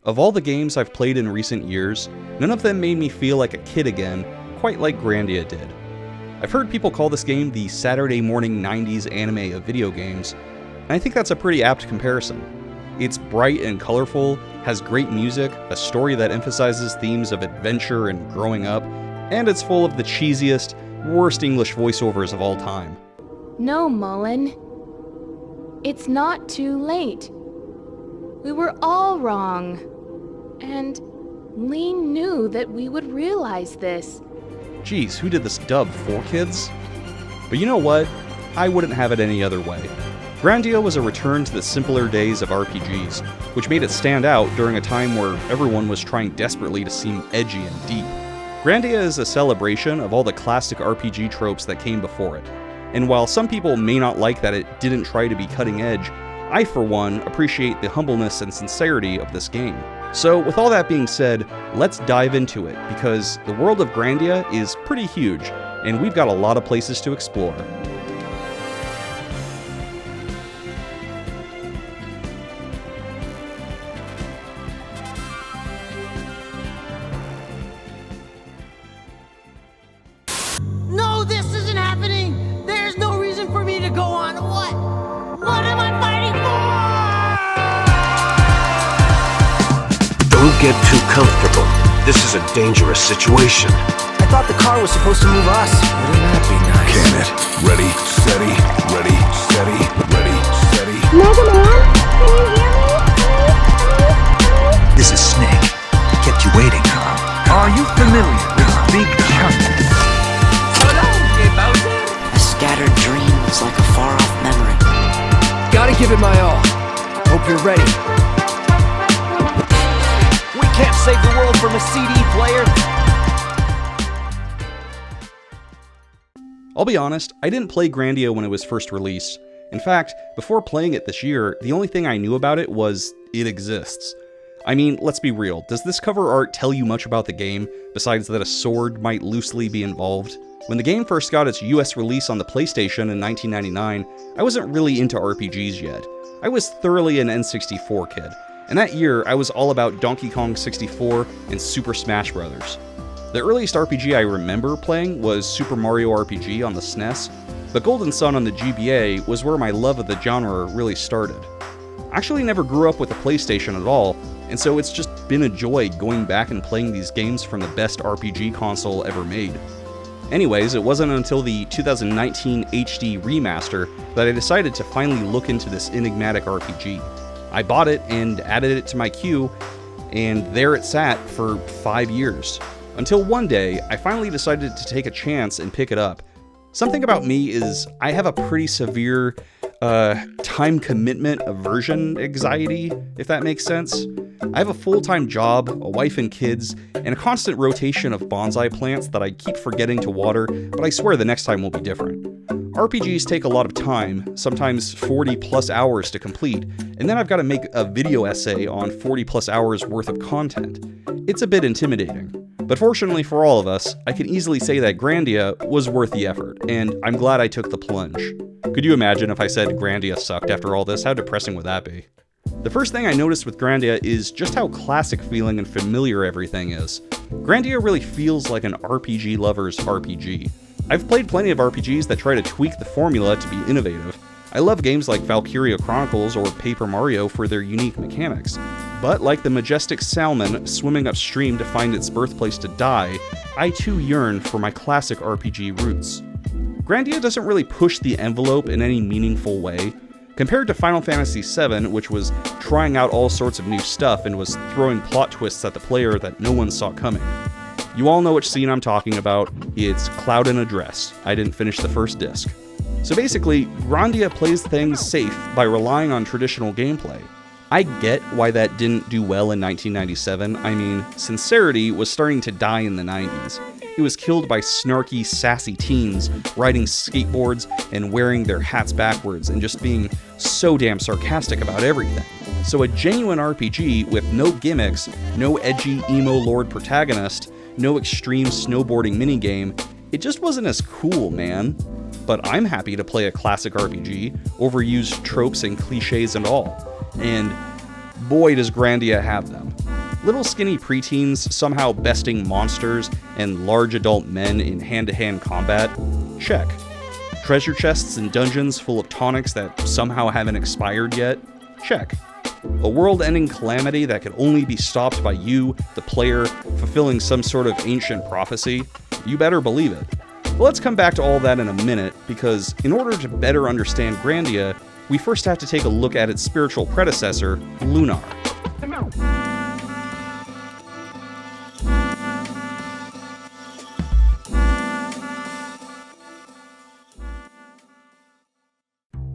Of all the games I've played in recent years, none of them made me feel like a kid again, quite like Grandia did. I've heard people call this game the Saturday morning 90s anime of video games, and I think that's a pretty apt comparison. It's bright and colorful, has great music, a story that emphasizes themes of adventure and growing up, and it's full of the cheesiest, worst English voiceovers of all time. No, Mullen. It's not too late. We were all wrong. And Lee knew that we would realize this. Geez, who did this dub, 4Kids? But you know what? I wouldn't have it any other way. Grandia was a return to the simpler days of RPGs, which made it stand out during a time where everyone was trying desperately to seem edgy and deep. Grandia is a celebration of all the classic RPG tropes that came before it. And while some people may not like that it didn't try to be cutting edge, I, for one, appreciate the humbleness and sincerity of this game. So, with all that being said, let's dive into it, because the world of Grandia is pretty huge, and we've got a lot of places to explore. No, this isn't happening! There's no reason for me to go on. What am I fighting for? Don't get too comfortable. This is a dangerous situation. I thought the car was supposed to move us. Wouldn't that be nice? Can it? Ready, steady, ready, steady, ready, steady. Mega Man, can you hear me? This is Snake. Kept you waiting, huh? Are you familiar with Big Chunk? A scattered dream is like a far-off memory. Gotta give it my all. Hope you're ready. We can't save the world from a CD player. I'll be honest, I didn't play Grandia when it was first released. In fact, before playing it this year, the only thing I knew about it was it exists. I mean, let's be real, does this cover art tell you much about the game, besides that a sword might loosely be involved? When the game first got its US release on the PlayStation in 1999, I wasn't really into RPGs yet. I was thoroughly an N64 kid, and that year I was all about Donkey Kong 64 and Super Smash Bros. The earliest RPG I remember playing was Super Mario RPG on the SNES, but Golden Sun on the GBA was where my love of the genre really started. I actually never grew up with a PlayStation at all, and so it's just been a joy going back and playing these games from the best RPG console ever made. Anyways, it wasn't until the 2019 HD remaster that I decided to finally look into this enigmatic RPG. I bought it and added it to my queue, and there it sat for 5 years. Until one day, I finally decided to take a chance and pick it up. Something about me is I have a pretty severe time commitment aversion anxiety, if that makes sense. I have a full-time job, a wife and kids, and a constant rotation of bonsai plants that I keep forgetting to water, but I swear the next time will be different. RPGs take a lot of time, sometimes 40 plus hours to complete, and then I've got to make a video essay on 40 plus hours worth of content. It's a bit intimidating. But fortunately for all of us, I can easily say that Grandia was worth the effort, and I'm glad I took the plunge. Could you imagine if I said Grandia sucked after all this? How depressing would that be? The first thing I noticed with Grandia is just how classic feeling and familiar everything is. Grandia really feels like an RPG lover's RPG. I've played plenty of RPGs that try to tweak the formula to be innovative. I love games like Valkyria Chronicles or Paper Mario for their unique mechanics. But like the majestic salmon swimming upstream to find its birthplace to die, I too yearn for my classic RPG roots. Grandia doesn't really push the envelope in any meaningful way. Compared to Final Fantasy VII, which was trying out all sorts of new stuff and was throwing plot twists at the player that no one saw coming. You all know which scene I'm talking about. It's Cloud in a dress. I didn't finish the first disc. So basically, Grandia plays things safe by relying on traditional gameplay. I get why that didn't do well in 1997. I mean, sincerity was starting to die in the 90s. It was killed by snarky, sassy teens riding skateboards and wearing their hats backwards and just being so damn sarcastic about everything. So a genuine RPG with no gimmicks, no edgy emo lord protagonist, no extreme snowboarding minigame, it just wasn't as cool, man. But I'm happy to play a classic RPG, overused tropes and cliches and all. And boy does Grandia have them. Little skinny preteens somehow besting monsters and large adult men in hand-to-hand combat? Check. Treasure chests and dungeons full of tonics that somehow haven't expired yet? Check. A world-ending calamity that could only be stopped by you, the player, fulfilling some sort of ancient prophecy? You better believe it. But let's come back to all that in a minute, because in order to better understand Grandia, we first have to take a look at its spiritual predecessor, Lunar.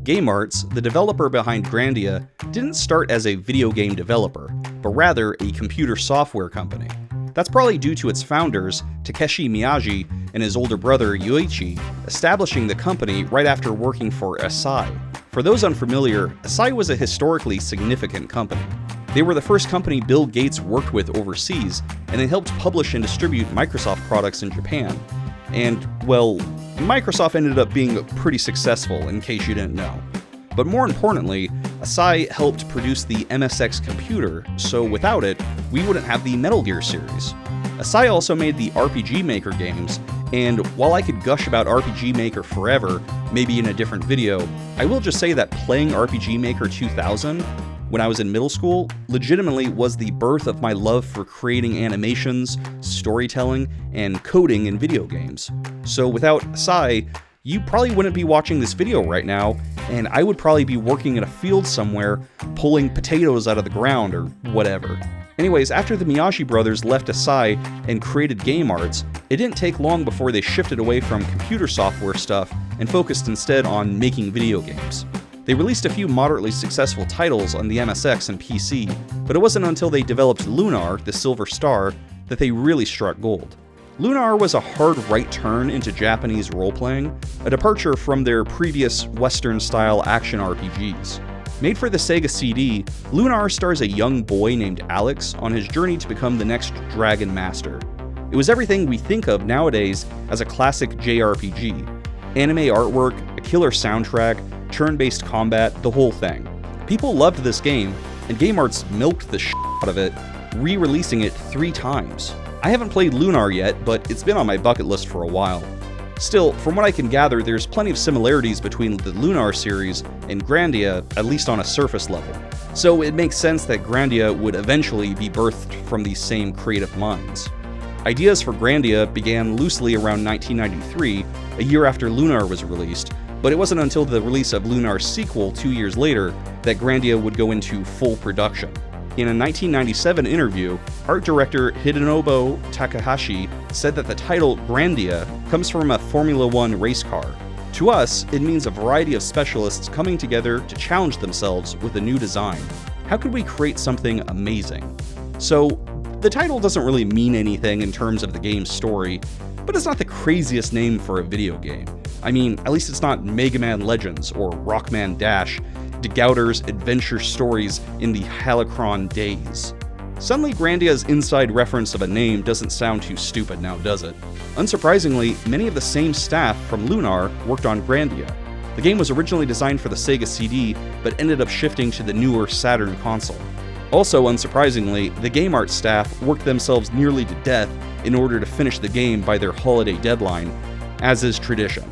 GameArts, the developer behind Grandia, didn't start as a video game developer, but rather a computer software company. That's probably due to its founders, Takeshi Miyagi and his older brother Yoichi, establishing the company right after working for Asai. For those unfamiliar, Asai was a historically significant company. They were the first company Bill Gates worked with overseas, and they helped publish and distribute Microsoft products in Japan. And, well, Microsoft ended up being pretty successful, in case you didn't know. But more importantly, Asai helped produce the MSX computer, so without it, we wouldn't have the Metal Gear series. Asai also made the RPG Maker games, and while I could gush about RPG Maker forever, maybe in a different video, I will just say that playing RPG Maker 2000, when I was in middle school, legitimately was the birth of my love for creating animations, storytelling, and coding in video games. So without Asai, you probably wouldn't be watching this video right now, and I would probably be working in a field somewhere, pulling potatoes out of the ground or whatever. Anyways, after the Miyagi brothers left Asai and created GameArts, it didn't take long before they shifted away from computer software stuff and focused instead on making video games. They released a few moderately successful titles on the MSX and PC, but it wasn't until they developed Lunar, the Silver Star, that they really struck gold. Lunar was a hard right turn into Japanese role-playing, a departure from their previous Western-style action RPGs. Made for the Sega CD, Lunar stars a young boy named Alex on his journey to become the next Dragon Master. It was everything we think of nowadays as a classic JRPG. Anime artwork, a killer soundtrack, turn-based combat, the whole thing. People loved this game, and GameArts milked the shit out of it, re-releasing it 3 times. I haven't played Lunar yet, but it's been on my bucket list for a while. Still, from what I can gather, there's plenty of similarities between the Lunar series and Grandia, at least on a surface level. So it makes sense that Grandia would eventually be birthed from these same creative minds. Ideas for Grandia began loosely around 1993, a year after Lunar was released, but it wasn't until the release of Lunar's sequel 2 years later that Grandia would go into full production. In a 1997 interview, art director Hidenobu Takahashi said that the title Grandia comes from a Formula One race car. To us, it means a variety of specialists coming together to challenge themselves with a new design. How could we create something amazing? So, the title doesn't really mean anything in terms of the game's story, but it's not the craziest name for a video game. I mean, at least it's not Mega Man Legends or Rockman Dash, DeGouter's adventure stories in the Halcyon days. Suddenly, Grandia's inside reference of a name doesn't sound too stupid now, does it? Unsurprisingly, many of the same staff from Lunar worked on Grandia. The game was originally designed for the Sega CD, but ended up shifting to the newer Saturn console. Also unsurprisingly, the GameArts staff worked themselves nearly to death in order to finish the game by their holiday deadline, as is tradition.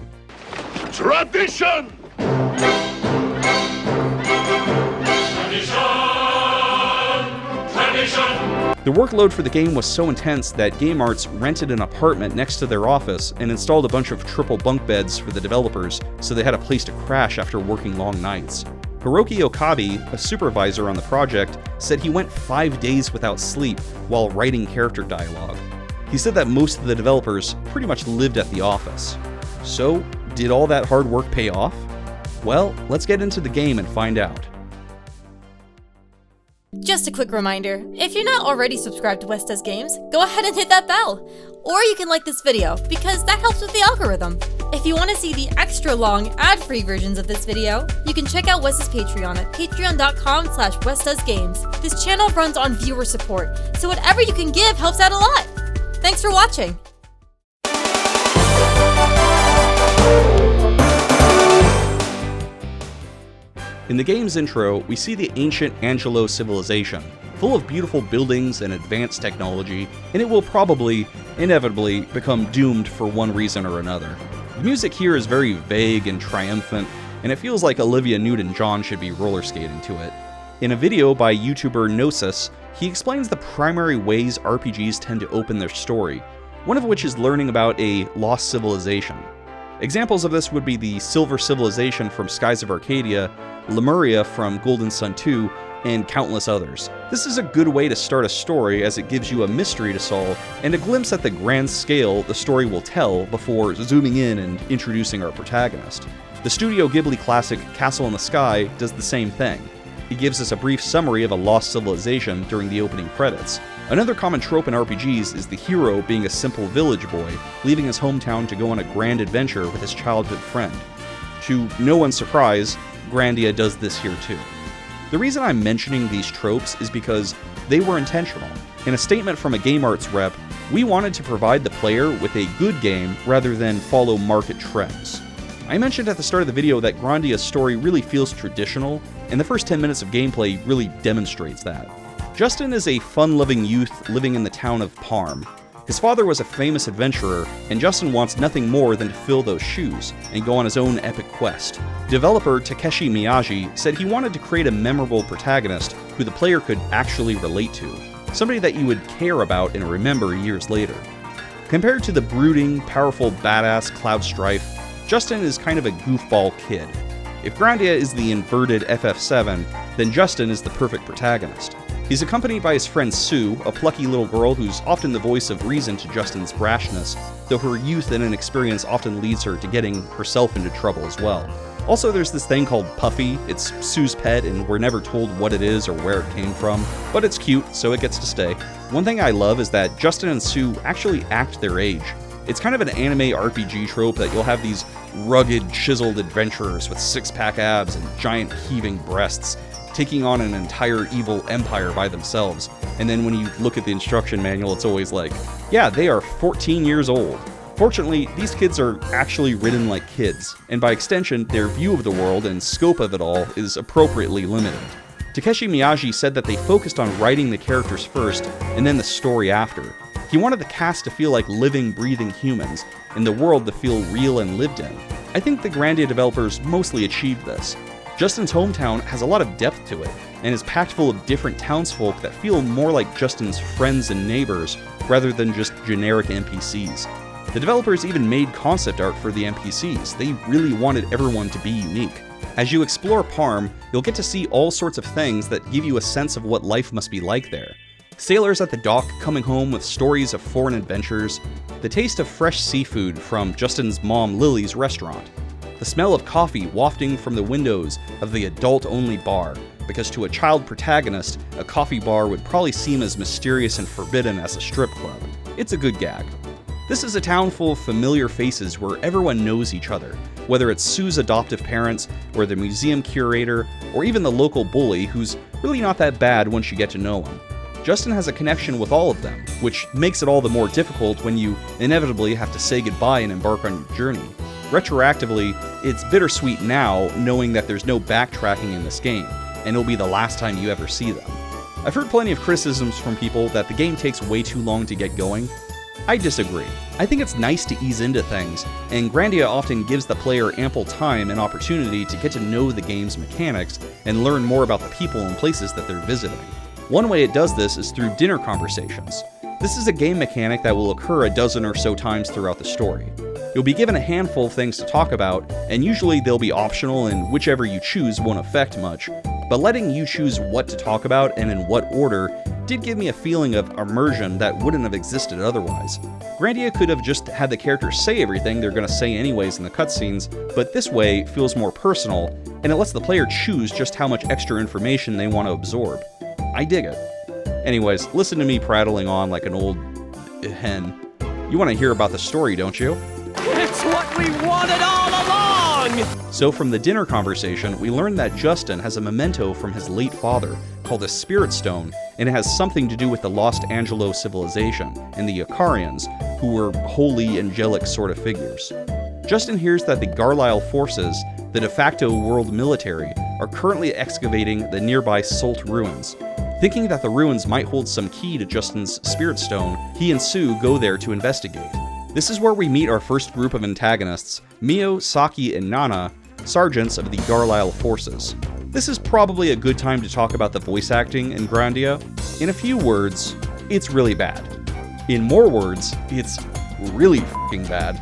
Tradition! The workload for the game was so intense that GameArts rented an apartment next to their office and installed a bunch of triple bunk beds for the developers so they had a place to crash after working long nights. Hiroki Okabe, a supervisor on the project, said he went 5 days without sleep while writing character dialogue. He said that most of the developers pretty much lived at the office. So, did all that hard work pay off? Well, let's get into the game and find out. Just a quick reminder, if you're not already subscribed to West Does Games, go ahead and hit that bell. Or you can like this video, because that helps with the algorithm. If you want to see the extra long, ad-free versions of this video, you can check out West's Patreon at patreon.com/westdoesgames. This channel runs on viewer support, so whatever you can give helps out a lot. Thanks for watching! In the game's intro, we see the ancient Angelo civilization, full of beautiful buildings and advanced technology, and it will probably, inevitably, become doomed for one reason or another. The music here is very vague and triumphant, and it feels like Olivia Newton-John should be roller skating to it. In a video by YouTuber Gnosis, he explains the primary ways RPGs tend to open their story, one of which is learning about a lost civilization. Examples of this would be the Silver Civilization from Skies of Arcadia, Lemuria from Golden Sun 2, and countless others. This is a good way to start a story as it gives you a mystery to solve and a glimpse at the grand scale the story will tell before zooming in and introducing our protagonist. The Studio Ghibli classic Castle in the Sky does the same thing. It gives us a brief summary of a lost civilization during the opening credits. Another common trope in RPGs is the hero being a simple village boy, leaving his hometown to go on a grand adventure with his childhood friend. To no one's surprise, Grandia does this here too. The reason I'm mentioning these tropes is because they were intentional. In a statement from a Game Arts rep, we wanted to provide the player with a good game rather than follow market trends. I mentioned at the start of the video that Grandia's story really feels traditional, and the first 10 minutes of gameplay really demonstrates that. Justin is a fun-loving youth living in the town of Parm. His father was a famous adventurer, and Justin wants nothing more than to fill those shoes and go on his own epic quest. Developer Takeshi Miyagi said he wanted to create a memorable protagonist who the player could actually relate to, somebody that you would care about and remember years later. Compared to the brooding, powerful badass Cloud Strife, Justin is kind of a goofball kid. If Grandia is the inverted FF7, then Justin is the perfect protagonist. He's accompanied by his friend Sue, a plucky little girl who's often the voice of reason to Justin's brashness, though her youth and inexperience often leads her to getting herself into trouble as well. Also, there's this thing called Puffy. It's Sue's pet, and we're never told what it is or where it came from, but it's cute, so it gets to stay. One thing I love is that Justin and Sue actually act their age. It's kind of an anime RPG trope that you'll have these rugged, chiseled adventurers with six-pack abs and giant heaving breasts, taking on an entire evil empire by themselves. And then when you look at the instruction manual, it's always like, yeah, they are 14 years old. Fortunately, these kids are actually written like kids, and by extension, their view of the world and scope of it all is appropriately limited. Takeshi Miyagi said that they focused on writing the characters first, and then the story after. He wanted the cast to feel like living, breathing humans, and the world to feel real and lived in. I think the Grandia developers mostly achieved this. Justin's hometown has a lot of depth to it, and is packed full of different townsfolk that feel more like Justin's friends and neighbors, rather than just generic NPCs. The developers even made concept art for the NPCs. They really wanted everyone to be unique. As you explore Parm, you'll get to see all sorts of things that give you a sense of what life must be like there. Sailors at the dock coming home with stories of foreign adventures, the taste of fresh seafood from Justin's mom Lily's restaurant, the smell of coffee wafting from the windows of the adult-only bar, because to a child protagonist, a coffee bar would probably seem as mysterious and forbidden as a strip club. It's a good gag. This is a town full of familiar faces where everyone knows each other, whether it's Sue's adoptive parents, or the museum curator, or even the local bully who's really not that bad once you get to know him. Justin has a connection with all of them, which makes it all the more difficult when you inevitably have to say goodbye and embark on your journey. Retroactively, it's bittersweet now knowing that there's no backtracking in this game, and it'll be the last time you ever see them. I've heard plenty of criticisms from people that the game takes way too long to get going. I disagree. I think it's nice to ease into things, and Grandia often gives the player ample time and opportunity to get to know the game's mechanics and learn more about the people and places that they're visiting. One way it does this is through dinner conversations. This is a game mechanic that will occur a dozen or so times throughout the story. You'll be given a handful of things to talk about, and usually they'll be optional and whichever you choose won't affect much, but letting you choose what to talk about and in what order did give me a feeling of immersion that wouldn't have existed otherwise. Grandia could have just had the characters say everything they're going to say anyways in the cutscenes, but this way feels more personal, and it lets the player choose just how much extra information they want to absorb. I dig it. Anyways, listen to me prattling on like an old hen. You want to hear about the story, don't you? It's what we wanted all along! So from the dinner conversation, we learned that Justin has a memento from his late father called a Spirit Stone, and it has something to do with the Lost Angelo civilization and the Icarians, who were holy, angelic sort of figures. Justin hears that the Garlisle forces, the de facto world military, are currently excavating the nearby Sult ruins. Thinking that the ruins might hold some key to Justin's spirit stone, he and Sue go there to investigate. This is where we meet our first group of antagonists, Mio, Saki, and Nana, sergeants of the Garlisle forces. This is probably a good time to talk about the voice acting in Grandia. In a few words, it's really bad. In more words, it's really f***ing bad.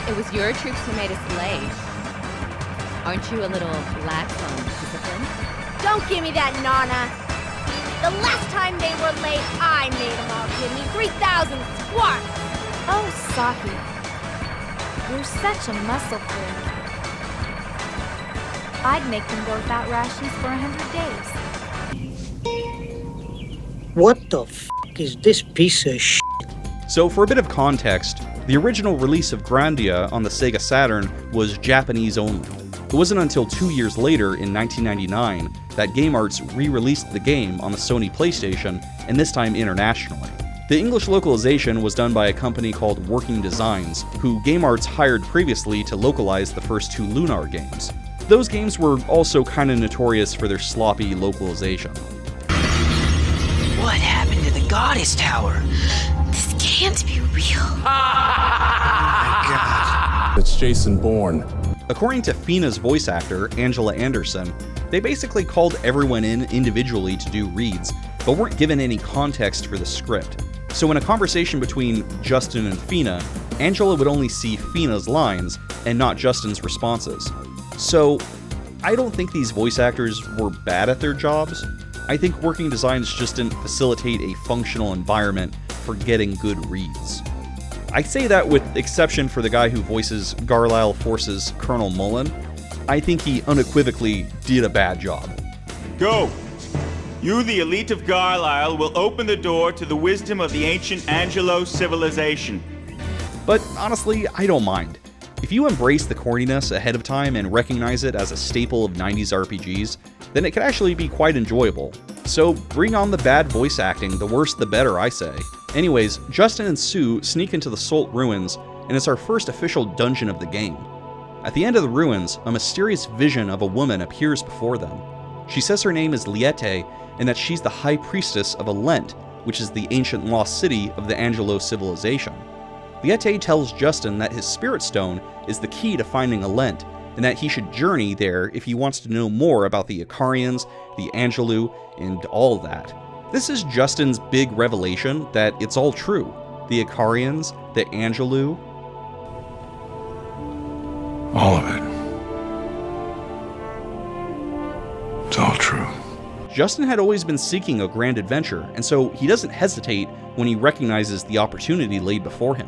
It was your troops who made us late. Aren't you a little lax on discipline? Don't give me that, Nana. The last time they were late, I made them all give me 3,000 squats. Oh, Saki. You're such a muscle fool. I'd make them go without rations for 100 days. What the f*** is this piece of sh**? So for a bit of context, the original release of Grandia on the Sega Saturn was Japanese only. It wasn't until 2 years later, in 1999, that Game Arts re-released the game on the Sony PlayStation, and this time internationally. The English localization was done by a company called Working Designs, who Game Arts hired previously to localize the first two Lunar games. Those games were also kinda notorious for their sloppy localization. What happened to the Goddess Tower? This can't be real. Oh my God. It's Jason Bourne. According to Feena's voice actor, Angela Anderson, they basically called everyone in individually to do reads, but weren't given any context for the script. So in a conversation between Justin and Feena, Angela would only see Feena's lines and not Justin's responses. So I don't think these voice actors were bad at their jobs. I think Working Designs just didn't facilitate a functional environment for getting good reads. I say that with exception for the guy who voices Garlisle Force's Colonel Mullen. I think he unequivocally did a bad job. Go! You, the elite of Garlisle, will open the door to the wisdom of the ancient Angelo civilization. But honestly, I don't mind. If you embrace the corniness ahead of time and recognize it as a staple of 90s RPGs, then it can actually be quite enjoyable. So bring on the bad voice acting, the worse the better, I say. Anyways, Justin and Sue sneak into the Salt Ruins, and it's our first official dungeon of the game. At the end of the ruins, a mysterious vision of a woman appears before them. She says her name is Liete, and that she's the High Priestess of Alent, which is the ancient lost city of the Angelo civilization. Liete tells Justin that his Spirit Stone is the key to finding Alent, and that he should journey there if he wants to know more about the Icarians, the Angelu, and all that. This is Justin's big revelation that it's all true. The Icarians, the Angelu. All of it. It's all true. Justin had always been seeking a grand adventure, and so he doesn't hesitate when he recognizes the opportunity laid before him.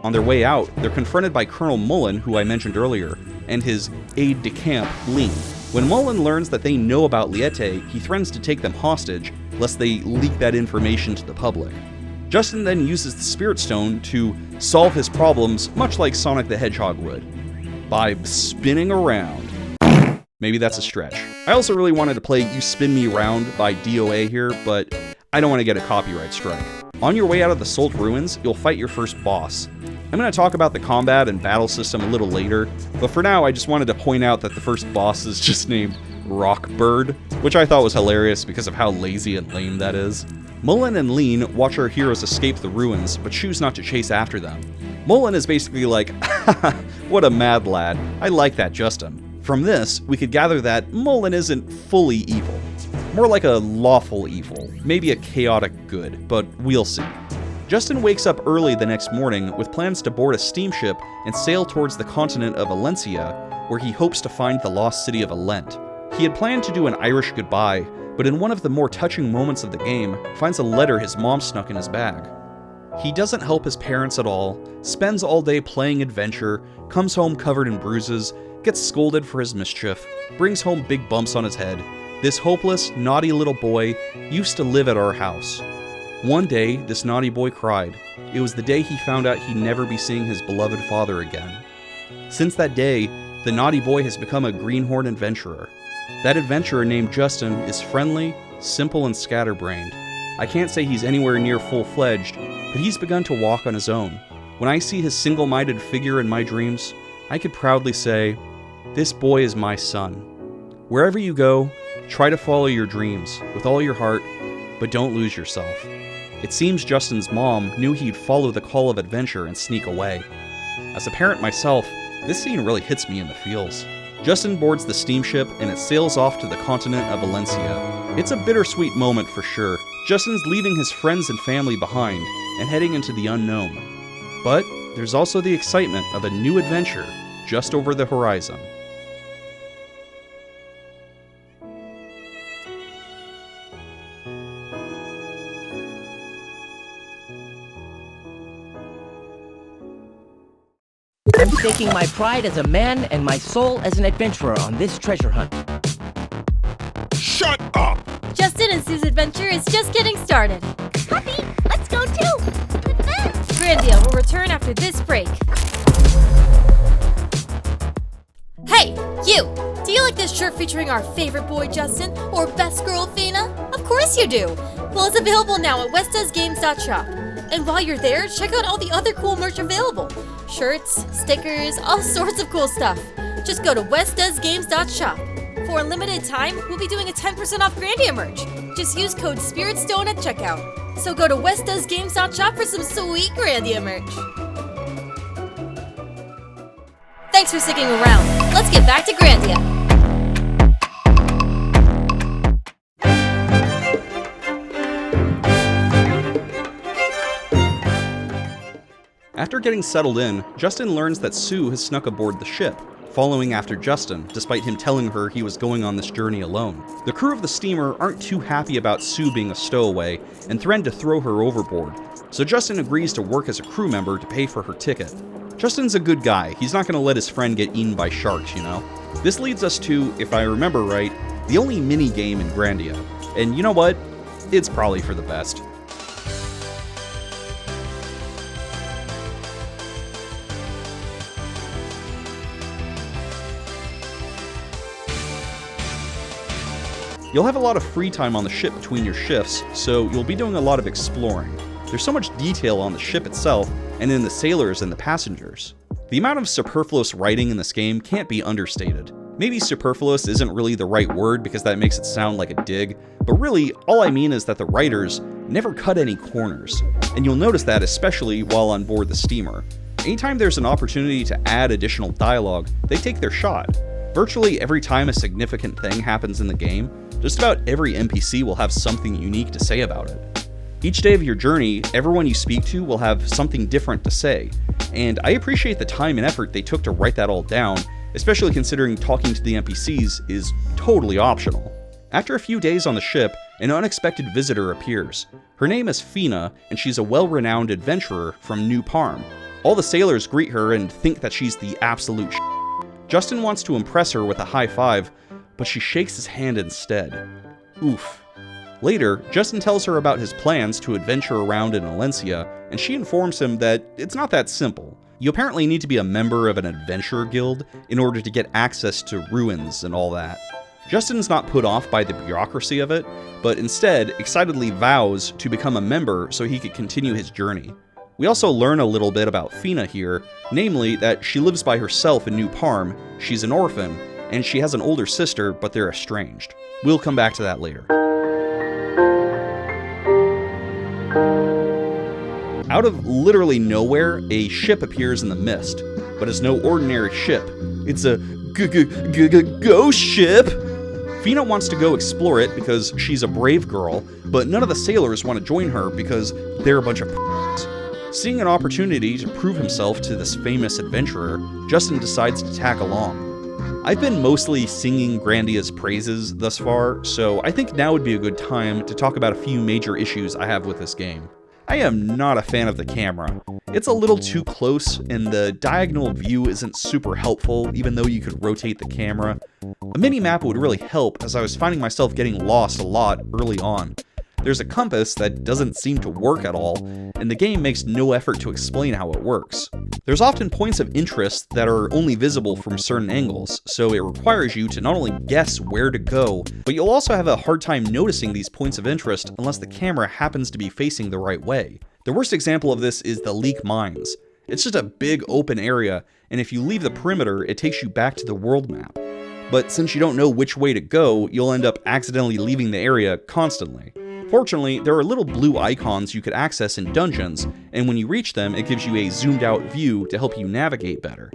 On their way out, they're confronted by Colonel Mullen, who I mentioned earlier, and his aide-de-camp, Lean. When Mullen learns that they know about Liete, he threatens to take them hostage, lest they leak that information to the public. Justin then uses the Spirit Stone to solve his problems, much like Sonic the Hedgehog would, by spinning around. Maybe that's a stretch. I also really wanted to play You Spin Me Round by DOA here, but I don't want to get a copyright strike. On your way out of the Salt Ruins, you'll fight your first boss. I'm going to talk about the combat and battle system a little later, but for now I just wanted to point out that the first boss is just named Rockbird, which I thought was hilarious because of how lazy and lame that is. Mullen and Lean watch our heroes escape the ruins, but choose not to chase after them. Mullen is basically like, haha, what a mad lad, I like that Justin. From this, we could gather that Mullen isn't fully evil. More like a lawful evil, maybe a chaotic good, but we'll see. Justin wakes up early the next morning with plans to board a steamship and sail towards the continent of Valencia, where he hopes to find the lost city of Alent. He had planned to do an Irish goodbye, but in one of the more touching moments of the game, finds a letter his mom snuck in his bag. He doesn't help his parents at all, spends all day playing adventure, comes home covered in bruises, gets scolded for his mischief, brings home big bumps on his head. This hopeless, naughty little boy used to live at our house. One day, this naughty boy cried. It was the day he found out he'd never be seeing his beloved father again. Since that day, the naughty boy has become a greenhorn adventurer. That adventurer named Justin is friendly, simple, and scatterbrained. I can't say he's anywhere near full-fledged, but he's begun to walk on his own. When I see his single-minded figure in my dreams, I could proudly say, "This boy is my son." Wherever you go, try to follow your dreams with all your heart, but don't lose yourself. It seems Justin's mom knew he'd follow the call of adventure and sneak away. As a parent myself, this scene really hits me in the feels. Justin boards the steamship and it sails off to the continent of Valencia. It's a bittersweet moment for sure. Justin's leaving his friends and family behind and heading into the unknown. But there's also the excitement of a new adventure just over the horizon. I'm staking my pride as a man and my soul as an adventurer on this treasure hunt. Shut up! Justin and Sue's adventure is just getting started. Puppy, let's go too! Grandia will return after this break. Hey, you! Do you like this shirt featuring our favorite boy Justin or best girl Feena? Of course you do! Well, it's available now at westdesgames.shop. And while you're there, check out all the other cool merch available. Shirts, stickers, all sorts of cool stuff. Just go to westdesgames.shop. For a limited time, we'll be doing a 10% off Grandia merch. Just use code SPIRITSTONE at checkout. So go to westdesgames.shop for some sweet Grandia merch. Thanks for sticking around. Let's get back to Grandia. After getting settled in, Justin learns that Sue has snuck aboard the ship, following after Justin, despite him telling her he was going on this journey alone. The crew of the steamer aren't too happy about Sue being a stowaway and threaten to throw her overboard, so Justin agrees to work as a crew member to pay for her ticket. Justin's a good guy, he's not going to let his friend get eaten by sharks, you know? This leads us to, if I remember right, the only mini-game in Grandia. And you know what? It's probably for the best. You'll have a lot of free time on the ship between your shifts, so you'll be doing a lot of exploring. There's so much detail on the ship itself, and in the sailors and the passengers. The amount of superfluous writing in this game can't be understated. Maybe superfluous isn't really the right word because that makes it sound like a dig, but really, all I mean is that the writers never cut any corners, and you'll notice that especially while on board the steamer. Anytime there's an opportunity to add additional dialogue, they take their shot. Virtually every time a significant thing happens in the game, just about every NPC will have something unique to say about it. Each day of your journey, everyone you speak to will have something different to say, and I appreciate the time and effort they took to write that all down, especially considering talking to the NPCs is totally optional. After a few days on the ship, an unexpected visitor appears. Her name is Feena, and she's a well-renowned adventurer from No Parm. All the sailors greet her and think that she's the absolute Justin wants to impress her with a high five, but she shakes his hand instead. Oof. Later, Justin tells her about his plans to adventure around in Valencia, and she informs him that it's not that simple. You apparently need to be a member of an adventurer guild in order to get access to ruins and all that. Justin's not put off by the bureaucracy of it, but instead excitedly vows to become a member so he could continue his journey. We also learn a little bit about Feena here, namely that she lives by herself in No Parm, she's an orphan, and she has an older sister, but they're estranged. We'll come back to that later. Out of literally nowhere, a ship appears in the mist, but it's no ordinary ship. It's a ghost ship! Feena wants to go explore it because she's a brave girl, but none of the sailors want to join her because they're a bunch of Seeing an opportunity to prove himself to this famous adventurer, Justin decides to tag along. I've been mostly singing Grandia's praises thus far, so I think now would be a good time to talk about a few major issues I have with this game. I am not a fan of the camera. It's a little too close, and the diagonal view isn't super helpful, even though you could rotate the camera. A mini-map would really help, as I was finding myself getting lost a lot early on. There's a compass that doesn't seem to work at all, and the game makes no effort to explain how it works. There's often points of interest that are only visible from certain angles, so it requires you to not only guess where to go, but you'll also have a hard time noticing these points of interest unless the camera happens to be facing the right way. The worst example of this is the Leak Mines. It's just a big open area, and if you leave the perimeter, it takes you back to the world map. But since you don't know which way to go, you'll end up accidentally leaving the area constantly. Fortunately, there are little blue icons you could access in dungeons, and when you reach them, it gives you a zoomed out view to help you navigate better.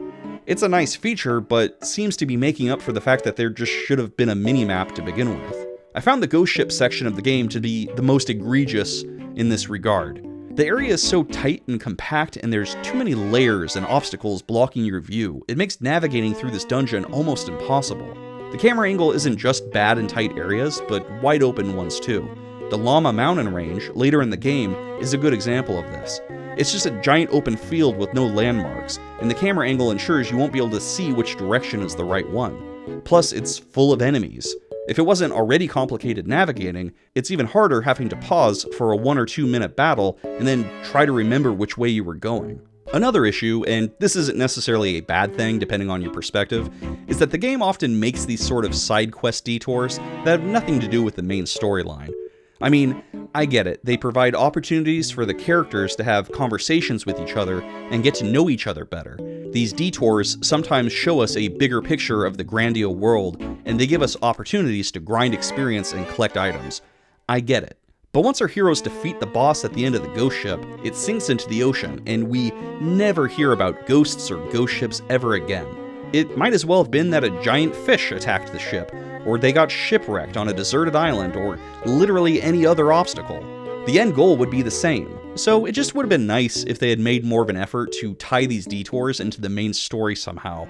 It's a nice feature, but seems to be making up for the fact that there just should have been a minimap to begin with. I found the ghost ship section of the game to be the most egregious in this regard. The area is so tight and compact, and there's too many layers and obstacles blocking your view. It makes navigating through this dungeon almost impossible. The camera angle isn't just bad in tight areas, but wide open ones too. The Llama Mountain Range, later in the game, is a good example of this. It's just a giant open field with no landmarks, and the camera angle ensures you won't be able to see which direction is the right one. Plus, it's full of enemies. If it wasn't already complicated navigating, it's even harder having to pause for a 1 or 2 minute battle and then try to remember which way you were going. Another issue, and this isn't necessarily a bad thing depending on your perspective, is that the game often makes these sort of side quest detours that have nothing to do with the main storyline. I mean, I get it, they provide opportunities for the characters to have conversations with each other and get to know each other better. These detours sometimes show us a bigger picture of the Grandia world, and they give us opportunities to grind experience and collect items. I get it. But once our heroes defeat the boss at the end of the ghost ship, it sinks into the ocean, and we never hear about ghosts or ghost ships ever again. It might as well have been that a giant fish attacked the ship, or they got shipwrecked on a deserted island, or literally any other obstacle. The end goal would be the same, so it just would have been nice if they had made more of an effort to tie these detours into the main story somehow.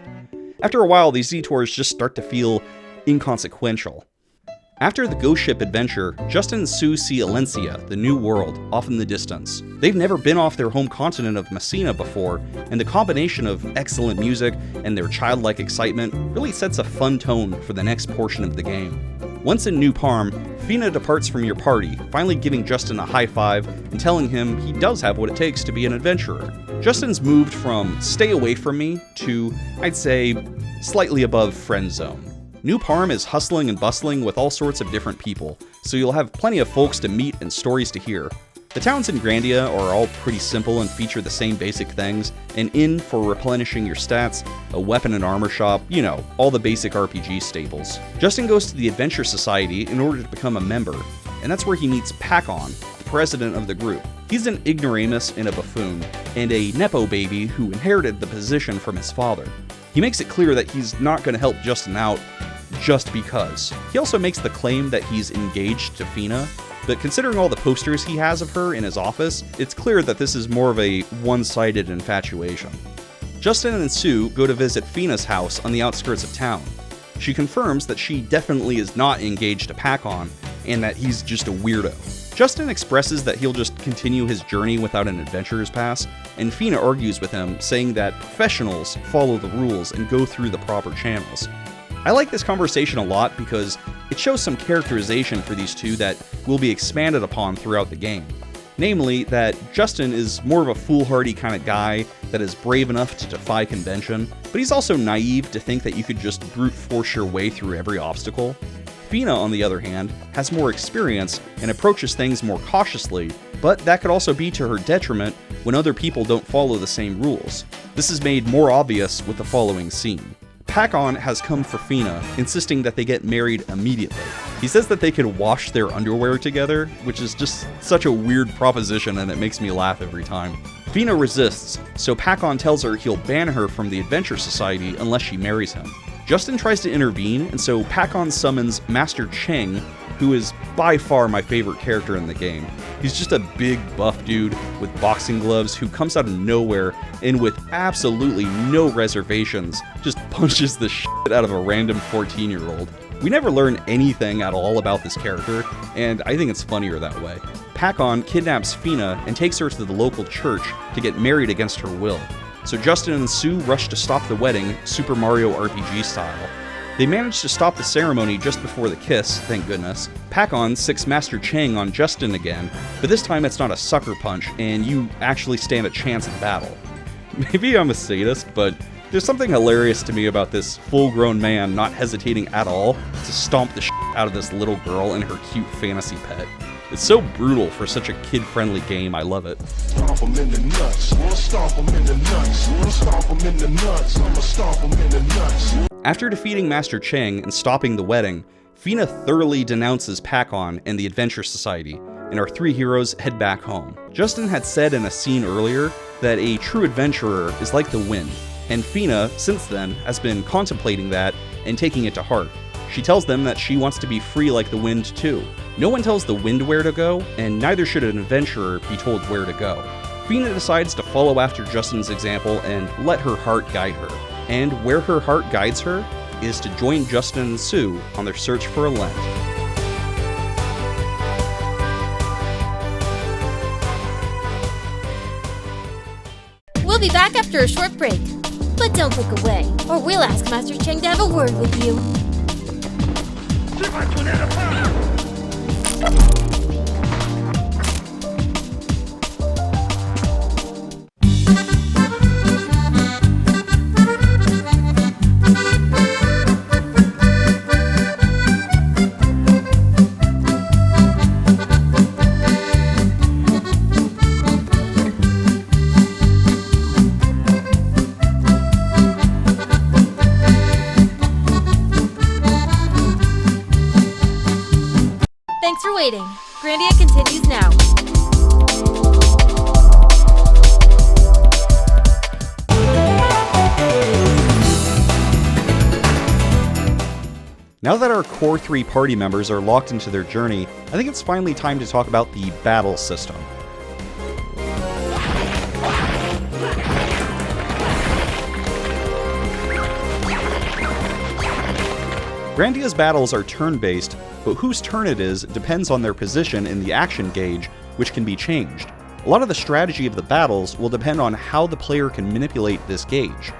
After a while, these detours just start to feel inconsequential. After the ghost ship adventure, Justin and Sue see Alencia, the new world, off in the distance. They've never been off their home continent of Messina before, and the combination of excellent music and their childlike excitement really sets a fun tone for the next portion of the game. Once in New Parm, Feena departs from your party, finally giving Justin a high five and telling him he does have what it takes to be an adventurer. Justin's moved from stay away from me to, I'd say, slightly above friend zone. New Parm is hustling and bustling with all sorts of different people, so you'll have plenty of folks to meet and stories to hear. The towns in Grandia are all pretty simple and feature the same basic things: an inn for replenishing your stats, a weapon and armor shop, you know, all the basic RPG staples. Justin goes to the Adventure Society in order to become a member, and that's where he meets Pakon, the president of the group. He's an ignoramus and a buffoon, and a Nepo baby who inherited the position from his father. He makes it clear that he's not going to help Justin out just because. He also makes the claim that he's engaged to Feena, but considering all the posters he has of her in his office, it's clear that this is more of a one-sided infatuation. Justin and Sue go to visit Feena's house on the outskirts of town. She confirms that she definitely is not engaged to Pakon, and that he's just a weirdo. Justin expresses that he'll just continue his journey without an adventurer's pass, and Feena argues with him, saying that professionals follow the rules and go through the proper channels. I like this conversation a lot because it shows some characterization for these two that will be expanded upon throughout the game. Namely, that Justin is more of a foolhardy kind of guy that is brave enough to defy convention, but he's also naive to think that you could just brute force your way through every obstacle. Feena, on the other hand, has more experience and approaches things more cautiously, but that could also be to her detriment when other people don't follow the same rules. This is made more obvious with the following scene. Pakon has come for Feena, insisting that they get married immediately. He says that they could wash their underwear together, which is just such a weird proposition, and it makes me laugh every time. Feena resists, so Pakon tells her he'll ban her from the Adventure Society unless she marries him. Justin tries to intervene, and so Pakon summons Master Cheng, who is by far my favorite character in the game. He's just a big buff dude with boxing gloves who comes out of nowhere and with absolutely no reservations just punches the shit out of a random 14-year-old. We never learn anything at all about this character, and I think it's funnier that way. Pakon kidnaps Feena and takes her to the local church to get married against her will. So Justin and Sue rush to stop the wedding, Super Mario RPG style. They manage to stop the ceremony just before the kiss, thank goodness. Pakon sicks Master Cheng on Justin again, but this time it's not a sucker punch, and you actually stand a chance in battle. Maybe I'm a sadist, but there's something hilarious to me about this full-grown man not hesitating at all to stomp the shit out of this little girl and her cute fantasy pet. It's so brutal for such a kid-friendly game, I love it. Stomp 'em in the nuts, we'll stomp 'em in the nuts, we'll stomp 'em in the nuts, I'ma stomp 'em in the nuts. After defeating Master Cheng and stopping the wedding, Feena thoroughly denounces Pakon and the Adventure Society, and our three heroes head back home. Justin had said in a scene earlier that a true adventurer is like the wind, and Feena, since then, has been contemplating that and taking it to heart. She tells them that she wants to be free like the wind too. No one tells the wind where to go, and neither should an adventurer be told where to go. Feena decides to follow after Justin's example and let her heart guide her. And where her heart guides her is to join Justin and Sue on their search for Alent. We'll be back after a short break. But don't click away, or we'll ask Master Cheng to have a word with you. Thanks for waiting. Grandia continues now. Now that our core 3 party members are locked into their journey, I think it's finally time to talk about the battle system. Grandia's battles are turn-based, but whose turn it is depends on their position in the action gauge, which can be changed. A lot of the strategy of the battles will depend on how the player can manipulate this gauge.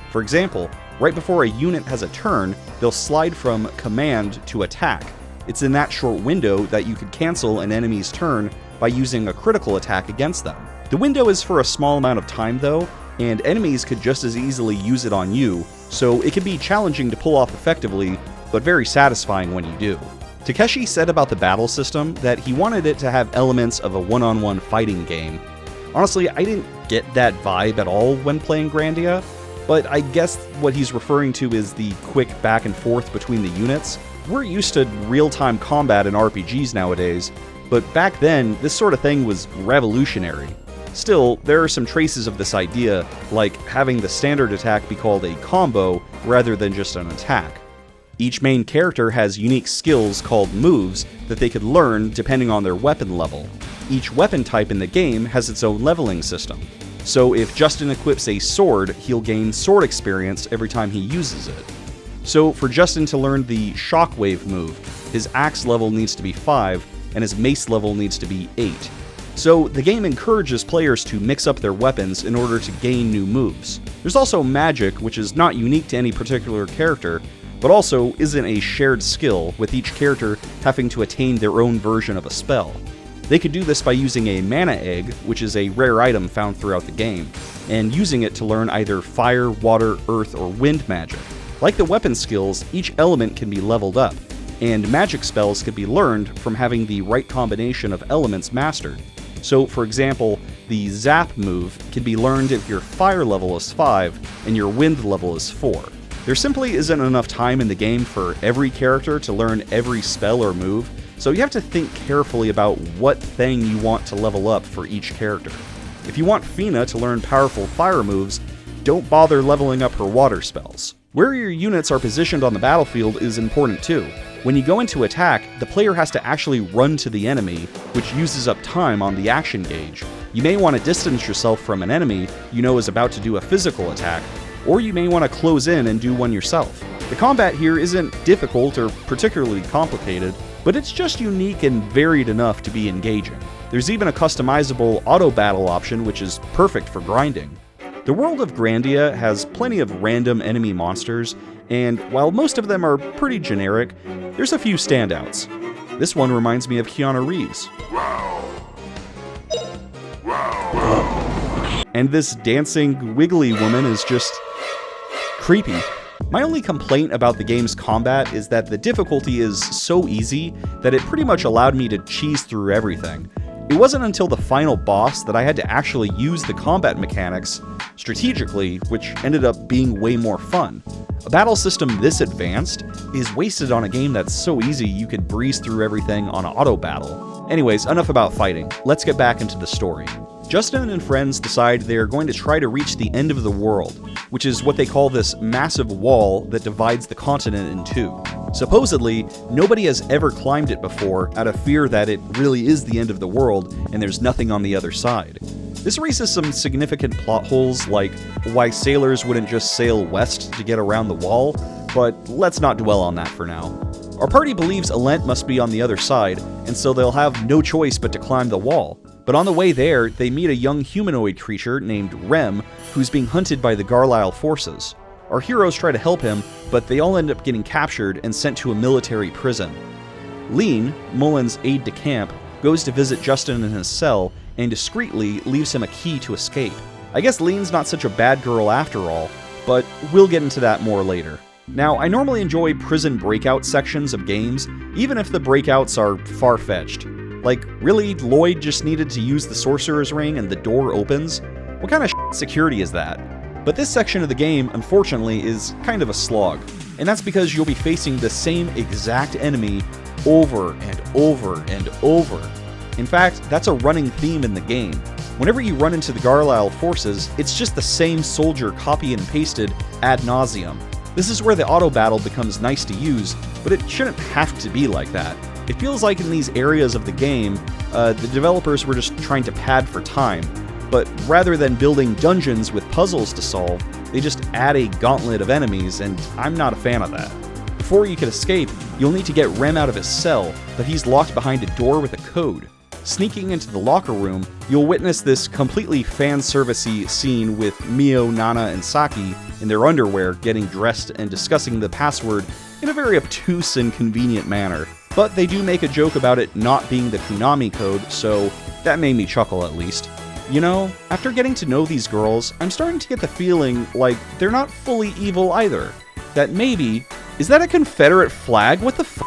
For example, right before a unit has a turn, they'll slide from command to attack. It's in that short window that you could cancel an enemy's turn by using a critical attack against them. The window is for a small amount of time though, and enemies could just as easily use it on you, so it can be challenging to pull off effectively, but very satisfying when you do. Takeshi said about the battle system that he wanted it to have elements of a one-on-one fighting game. Honestly, I didn't get that vibe at all when playing Grandia, but I guess what he's referring to is the quick back and forth between the units. We're used to real-time combat in RPGs nowadays, but back then, this sort of thing was revolutionary. Still, there are some traces of this idea, like having the standard attack be called a combo rather than just an attack. Each main character has unique skills called moves that they could learn depending on their weapon level. Each weapon type in the game has its own leveling system. So if Justin equips a sword, he'll gain sword experience every time he uses it. So for Justin to learn the shockwave move, his axe level needs to be 5 and his mace level needs to be 8. So the game encourages players to mix up their weapons in order to gain new moves. There's also magic, which is not unique to any particular character, but also isn't a shared skill, with each character having to attain their own version of a spell. They could do this by using a mana egg, which is a rare item found throughout the game, and using it to learn either fire, water, earth, or wind magic. Like the weapon skills, each element can be leveled up, and magic spells can be learned from having the right combination of elements mastered. So, for example, the Zap move can be learned if your fire level is 5 and your wind level is 4. There simply isn't enough time in the game for every character to learn every spell or move, so you have to think carefully about what thing you want to level up for each character. If you want Feena to learn powerful fire moves, don't bother leveling up her water spells. Where your units are positioned on the battlefield is important too. When you go into attack, the player has to actually run to the enemy, which uses up time on the action gauge. You may want to distance yourself from an enemy you know is about to do a physical attack, or you may want to close in and do one yourself. The combat here isn't difficult or particularly complicated, but it's just unique and varied enough to be engaging. There's even a customizable auto battle option which is perfect for grinding. The world of Grandia has plenty of random enemy monsters, and while most of them are pretty generic, there's a few standouts. This one reminds me of Keanu Reeves. And this dancing, wiggly woman is just creepy. My only complaint about the game's combat is that the difficulty is so easy that it pretty much allowed me to cheese through everything. It wasn't until the final boss that I had to actually use the combat mechanics strategically, which ended up being way more fun. A battle system this advanced is wasted on a game that's so easy you could breeze through everything on auto battle. Anyways, enough about fighting. Let's get back into the story. Justin and friends decide they're going to try to reach the end of the world, which is what they call this massive wall that divides the continent in two. Supposedly, nobody has ever climbed it before out of fear that it really is the end of the world and there's nothing on the other side. This raises some significant plot holes, like why sailors wouldn't just sail west to get around the wall, but let's not dwell on that for now. Our party believes Alent must be on the other side, and so they'll have no choice but to climb the wall. But on the way there, they meet a young humanoid creature named Rem, who's being hunted by the Garlisle forces. Our heroes try to help him, but they all end up getting captured and sent to a military prison. Lean, Mullen's aide-de-camp, goes to visit Justin in his cell and discreetly leaves him a key to escape. I guess Lean's not such a bad girl after all, but we'll get into that more later. Now, I normally enjoy prison breakout sections of games, even if the breakouts are far-fetched. Like, really, Lloyd just needed to use the sorcerer's ring and the door opens? What kind of security is that? But this section of the game, unfortunately, is kind of a slog, and that's because you'll be facing the same exact enemy over and over and over. In fact, that's a running theme in the game. Whenever you run into the Garlisle forces, it's just the same soldier copy and pasted ad nauseum. This is where the auto battle becomes nice to use, but it shouldn't have to be like that. It feels like in these areas of the game, the developers were just trying to pad for time, but rather than building dungeons with puzzles to solve, they just add a gauntlet of enemies, and I'm not a fan of that. Before you can escape, you'll need to get Rem out of his cell, but he's locked behind a door with a code. Sneaking into the locker room, you'll witness this completely fan-servicey scene with Mio, Nana, and Saki in their underwear getting dressed and discussing the password in a very obtuse and convenient manner. But they do make a joke about it not being the Konami code, so that made me chuckle at least. You know, after getting to know these girls, I'm starting to get the feeling like they're not fully evil either. That maybe... Is that a Confederate flag? What the f***?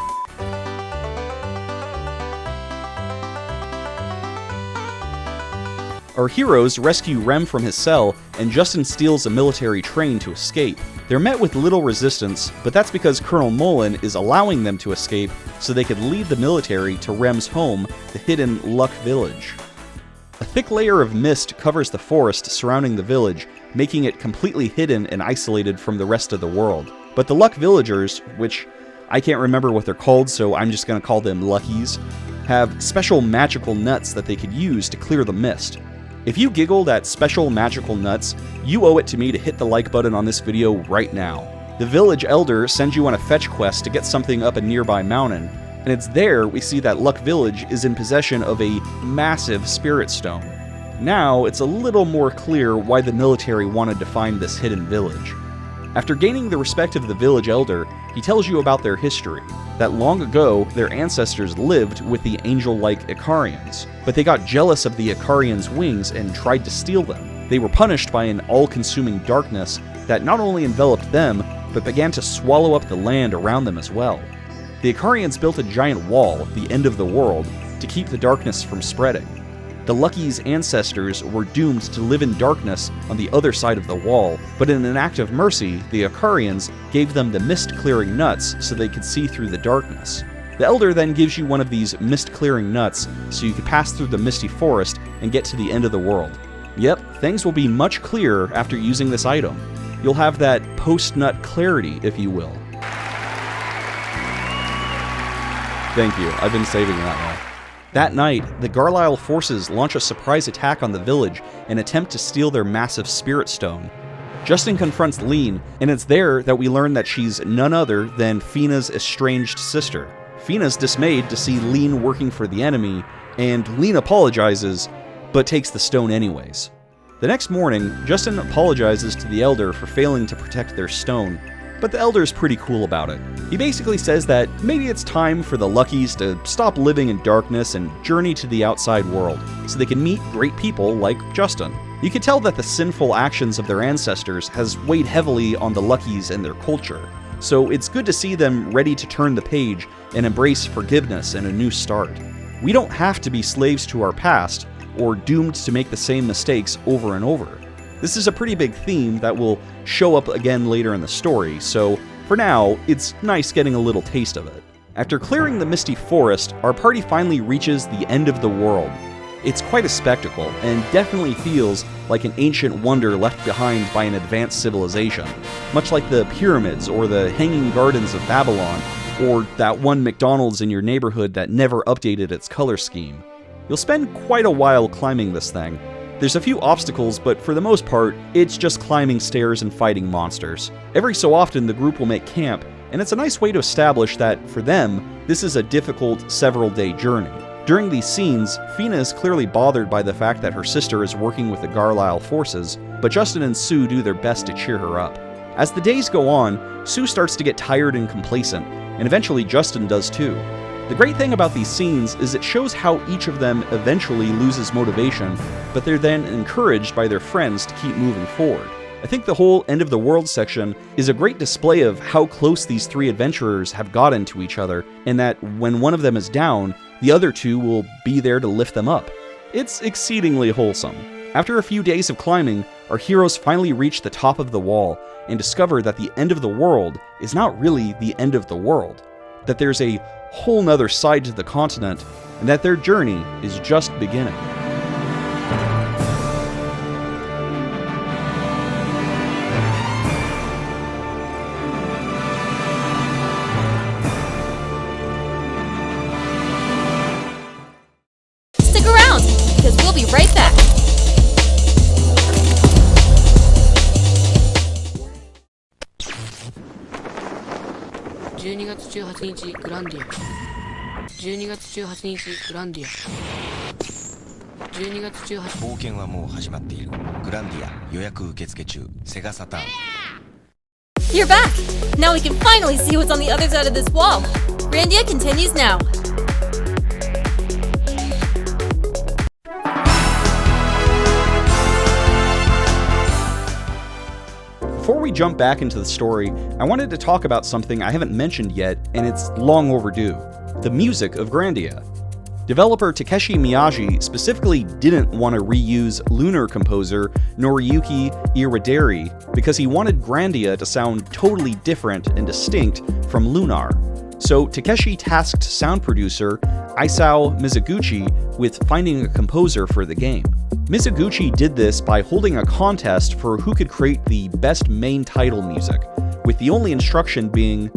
Our heroes rescue Rem from his cell, and Justin steals a military train to escape. They're met with little resistance, but that's because Colonel Mullen is allowing them to escape so they could lead the military to Rem's home, the hidden Luck Village. A thick layer of mist covers the forest surrounding the village, making it completely hidden and isolated from the rest of the world. But the Luck Villagers, which I can't remember what they're called, so I'm just gonna call them Luckies, have special magical nuts that they could use to clear the mist. If you giggled at special magical nuts, you owe it to me to hit the like button on this video right now. The village elder sends you on a fetch quest to get something up a nearby mountain, and it's there we see that Luck Village is in possession of a massive spirit stone. Now, it's a little more clear why the military wanted to find this hidden village. After gaining the respect of the village elder, he tells you about their history, that long ago their ancestors lived with the angel-like Icarians, but they got jealous of the Icarians' wings and tried to steal them. They were punished by an all-consuming darkness that not only enveloped them, but began to swallow up the land around them as well. The Icarians built a giant wall, the end of the world, to keep the darkness from spreading. The Lucky's ancestors were doomed to live in darkness on the other side of the wall, but in an act of mercy, the Icarians gave them the mist-clearing nuts so they could see through the darkness. The Elder then gives you one of these mist-clearing nuts so you can pass through the misty forest and get to the end of the world. Yep, things will be much clearer after using this item. You'll have that post-nut clarity, if you will. Thank you, I've been saving that one. That night, the Garlisle forces launch a surprise attack on the village and attempt to steal their massive spirit stone. Justin confronts Lean, and it's there that we learn that she's none other than Feena's estranged sister. Feena's dismayed to see Lean working for the enemy, and Lean apologizes, but takes the stone anyways. The next morning, Justin apologizes to the Elder for failing to protect their stone, but the Elder's pretty cool about it. He basically says that maybe it's time for the Luckies to stop living in darkness and journey to the outside world, so they can meet great people like Justin. You can tell that the sinful actions of their ancestors has weighed heavily on the Luckies and their culture, so it's good to see them ready to turn the page and embrace forgiveness and a new start. We don't have to be slaves to our past, or doomed to make the same mistakes over and over. This is a pretty big theme that will show up again later in the story, so for now, it's nice getting a little taste of it. After clearing the misty forest, our party finally reaches the end of the world. It's quite a spectacle, and definitely feels like an ancient wonder left behind by an advanced civilization, much like the pyramids or the Hanging Gardens of Babylon, or that one McDonald's in your neighborhood that never updated its color scheme. You'll spend quite a while climbing this thing. There's a few obstacles, but for the most part, it's just climbing stairs and fighting monsters. Every so often, the group will make camp, and it's a nice way to establish that, for them, this is a difficult, several-day journey. During these scenes, Feena is clearly bothered by the fact that her sister is working with the Garlisle forces, but Justin and Sue do their best to cheer her up. As the days go on, Sue starts to get tired and complacent, and eventually Justin does too. The great thing about these scenes is it shows how each of them eventually loses motivation, but they're then encouraged by their friends to keep moving forward. I think the whole end of the world section is a great display of how close these three adventurers have gotten to each other, and that when one of them is down, the other two will be there to lift them up. It's exceedingly wholesome. After a few days of climbing, our heroes finally reach the top of the wall and discover that the end of the world is not really the end of the world, that there's a whole nother side to the continent, and that their journey is just beginning. Stick around, because we'll be right back. You're back! Now we can finally see what's on the other side of this wall. Grandia continues now. Before we jump back into the story, I wanted to talk about something I haven't mentioned yet, and it's long overdue: the music of Grandia. Developer Takeshi Miyaji specifically didn't want to reuse Lunar composer Noriyuki Iwadare because he wanted Grandia to sound totally different and distinct from Lunar. So Takeshi tasked sound producer Isao Mizuguchi with finding a composer for the game. Mizuguchi did this by holding a contest for who could create the best main title music, with the only instruction being,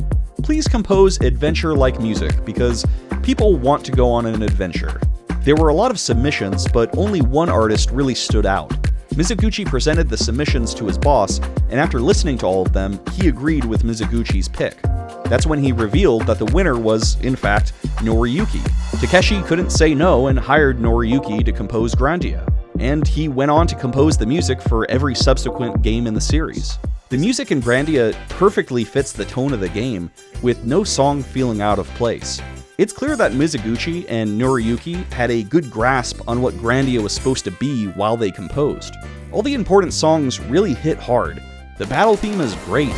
please compose adventure-like music because people want to go on an adventure. There were a lot of submissions, but only one artist really stood out. Mizuguchi presented the submissions to his boss, and after listening to all of them, he agreed with Mizuguchi's pick. That's when he revealed that the winner was, in fact, Noriyuki. Takeshi couldn't say no and hired Noriyuki to compose Grandia, and he went on to compose the music for every subsequent game in the series. The music in Grandia perfectly fits the tone of the game, with no song feeling out of place. It's clear that Mizuguchi and Noriyuki had a good grasp on what Grandia was supposed to be while they composed. All the important songs really hit hard. The battle theme is great.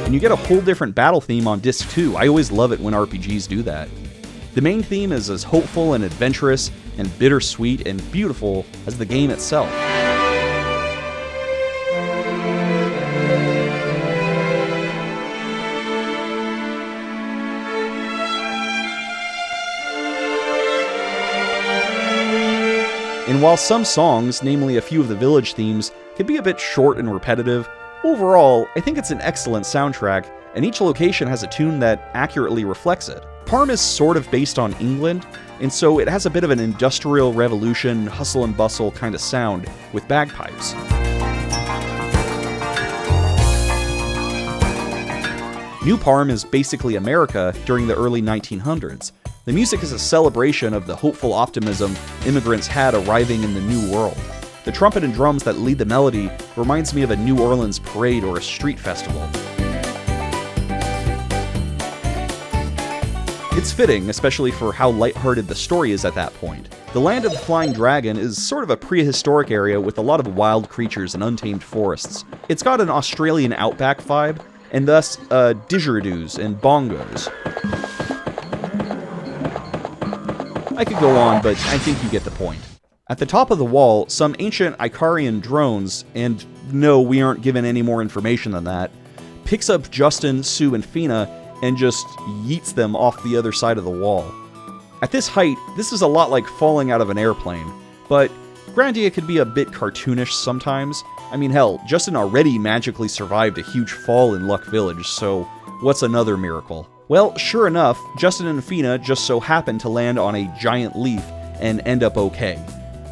And you get a whole different battle theme on disc 2. I always love it when RPGs do that. The main theme is as hopeful and adventurous and bittersweet and beautiful as the game itself. And while some songs, namely a few of the village themes, can be a bit short and repetitive, overall, I think it's an excellent soundtrack, and each location has a tune that accurately reflects it. Parm is sort of based on England, and so it has a bit of an industrial revolution, hustle and bustle kind of sound, with bagpipes. New Parm is basically America during the early 1900s. The music is a celebration of the hopeful optimism immigrants had arriving in the New World. The trumpet and drums that lead the melody reminds me of a New Orleans parade or a street festival. It's fitting, especially for how lighthearted the story is at that point. The land of the Flying Dragon is sort of a prehistoric area with a lot of wild creatures and untamed forests. It's got an Australian outback vibe, and thus didgeridoos and bongos. I could go on, but I think you get the point. At the top of the wall, some ancient Icarian drones, and no, we aren't given any more information than that, picks up Justin, Sue, and Feena and just yeets them off the other side of the wall. At this height, this is a lot like falling out of an airplane, but Grandia could be a bit cartoonish sometimes. I mean, hell, Justin already magically survived a huge fall in Luck Village, so what's another miracle? Well, sure enough, Justin and Feena just so happen to land on a giant leaf and end up okay.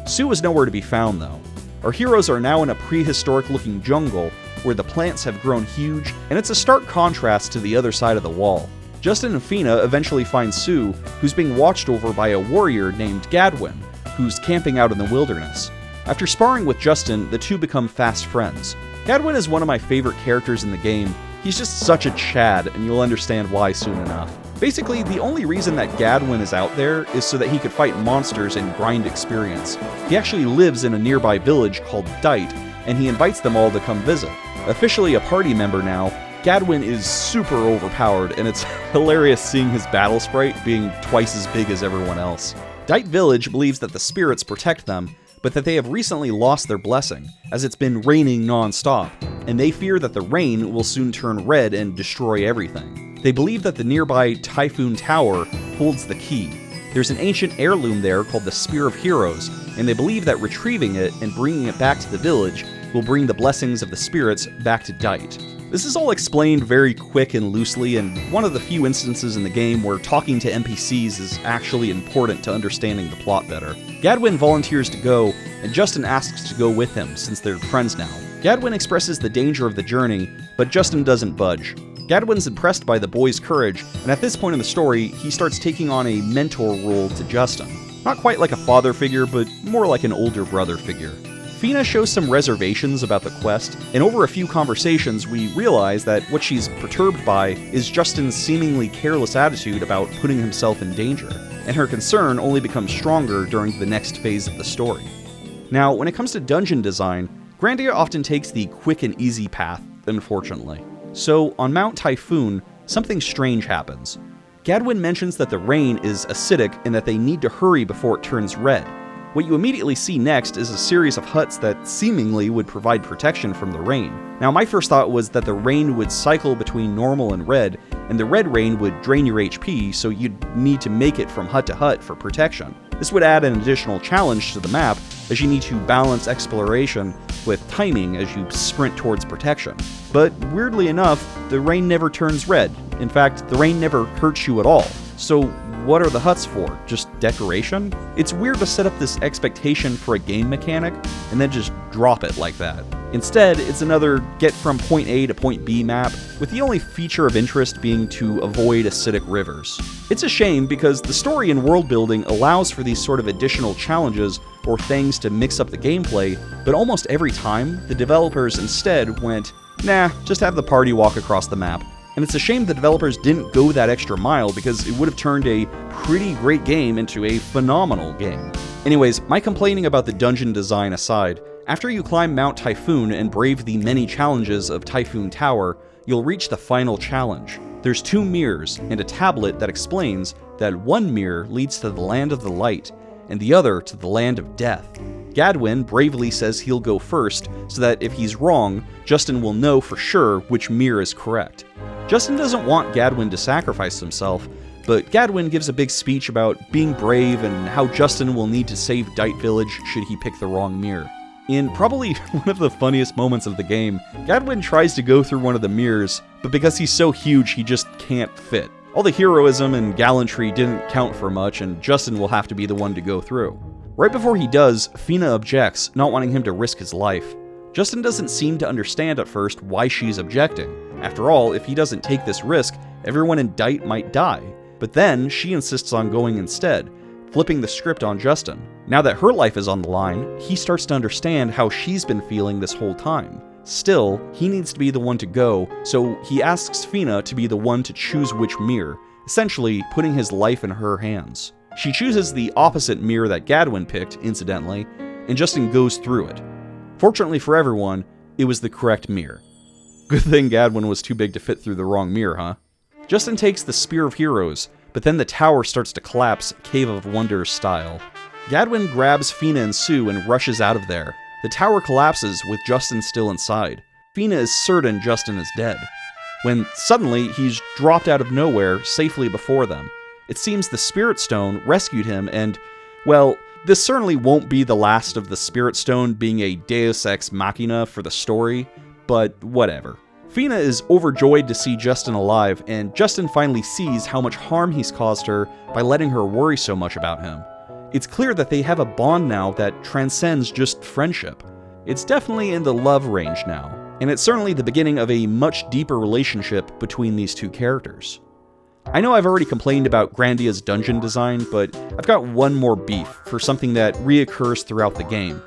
Sue is nowhere to be found, though. Our heroes are now in a prehistoric-looking jungle where the plants have grown huge, and it's a stark contrast to the other side of the wall. Justin and Feena eventually find Sue, who's being watched over by a warrior named Gadwin, who's camping out in the wilderness. After sparring with Justin, the two become fast friends. Gadwin is one of my favorite characters in the game. He's just such a Chad, and you'll understand why soon enough. Basically, the only reason that Gadwin is out there is so that he could fight monsters and grind experience. He actually lives in a nearby village called Dite, and he invites them all to come visit. Officially a party member now, Gadwin is super overpowered, and it's hilarious seeing his battle sprite being twice as big as everyone else. Dite Village believes that the spirits protect them, but that they have recently lost their blessing, as it's been raining non-stop, and they fear that the rain will soon turn red and destroy everything. They believe that the nearby Typhoon Tower holds the key. There's an ancient heirloom there called the Spear of Heroes, and they believe that retrieving it and bringing it back to the village will bring the blessings of the spirits back to Dite. This is all explained very quick and loosely, and one of the few instances in the game where talking to NPCs is actually important to understanding the plot better. Gadwin volunteers to go, and Justin asks to go with him since they're friends now. Gadwin expresses the danger of the journey, but Justin doesn't budge. Gadwin's impressed by the boy's courage, and at this point in the story, he starts taking on a mentor role to Justin. Not quite like a father figure, but more like an older brother figure. Feena shows some reservations about the quest, and over a few conversations we realize that what she's perturbed by is Justin's seemingly careless attitude about putting himself in danger, and her concern only becomes stronger during the next phase of the story. Now, when it comes to dungeon design, Grandia often takes the quick and easy path, unfortunately. So, on Mount Typhoon, something strange happens. Gadwin mentions that the rain is acidic and that they need to hurry before it turns red. What you immediately see next is a series of huts that seemingly would provide protection from the rain. Now, my first thought was that the rain would cycle between normal and red, and the red rain would drain your HP, so you'd need to make it from hut to hut for protection. This would add an additional challenge to the map, as you need to balance exploration with timing as you sprint towards protection. But weirdly enough, the rain never turns red. In fact, the rain never hurts you at all. So what are the huts for? Just decoration? It's weird to set up this expectation for a game mechanic and then just drop it like that. Instead, it's another get from point A to point B map, with the only feature of interest being to avoid acidic rivers. It's a shame because the story and world building allows for these sort of additional challenges or things to mix up the gameplay, but almost every time, the developers instead went, nah, just have the party walk across the map. And it's a shame the developers didn't go that extra mile because it would have turned a pretty great game into a phenomenal game. Anyways, my complaining about the dungeon design aside, after you climb Mount Typhoon and brave the many challenges of Typhoon Tower, you'll reach the final challenge. There's 2 mirrors and a tablet that explains that one mirror leads to the land of the light and the other to the land of death. Gadwin bravely says he'll go first so that if he's wrong, Justin will know for sure which mirror is correct. Justin doesn't want Gadwin to sacrifice himself, but Gadwin gives a big speech about being brave and how Justin will need to save Dite Village should he pick the wrong mirror. In probably one of the funniest moments of the game, Gadwin tries to go through one of the mirrors, but because he's so huge he just can't fit. All the heroism and gallantry didn't count for much, and Justin will have to be the one to go through. Right before he does, Feena objects, not wanting him to risk his life. Justin doesn't seem to understand at first why she's objecting. After all, if he doesn't take this risk, everyone in Dite might die. But then, she insists on going instead, flipping the script on Justin. Now that her life is on the line, he starts to understand how she's been feeling this whole time. Still, he needs to be the one to go, so he asks Feena to be the one to choose which mirror, essentially putting his life in her hands. She chooses the opposite mirror that Gadwin picked, incidentally, and Justin goes through it. Fortunately for everyone, it was the correct mirror. Good thing Gadwin was too big to fit through the wrong mirror, huh? Justin takes the Spear of Heroes, but then the tower starts to collapse Cave of Wonders style. Gadwin grabs Feena and Sue and rushes out of there. The tower collapses with Justin still inside. Feena is certain Justin is dead, when suddenly he's dropped out of nowhere safely before them. It seems the Spirit Stone rescued him and, well, this certainly won't be the last of the Spirit Stone being a deus ex machina for the story, but whatever. Feena is overjoyed to see Justin alive, and Justin finally sees how much harm he's caused her by letting her worry so much about him. It's clear that they have a bond now that transcends just friendship. It's definitely in the love range now, and it's certainly the beginning of a much deeper relationship between these two characters. I know I've already complained about Grandia's dungeon design, but I've got one more beef for something that reoccurs throughout the game.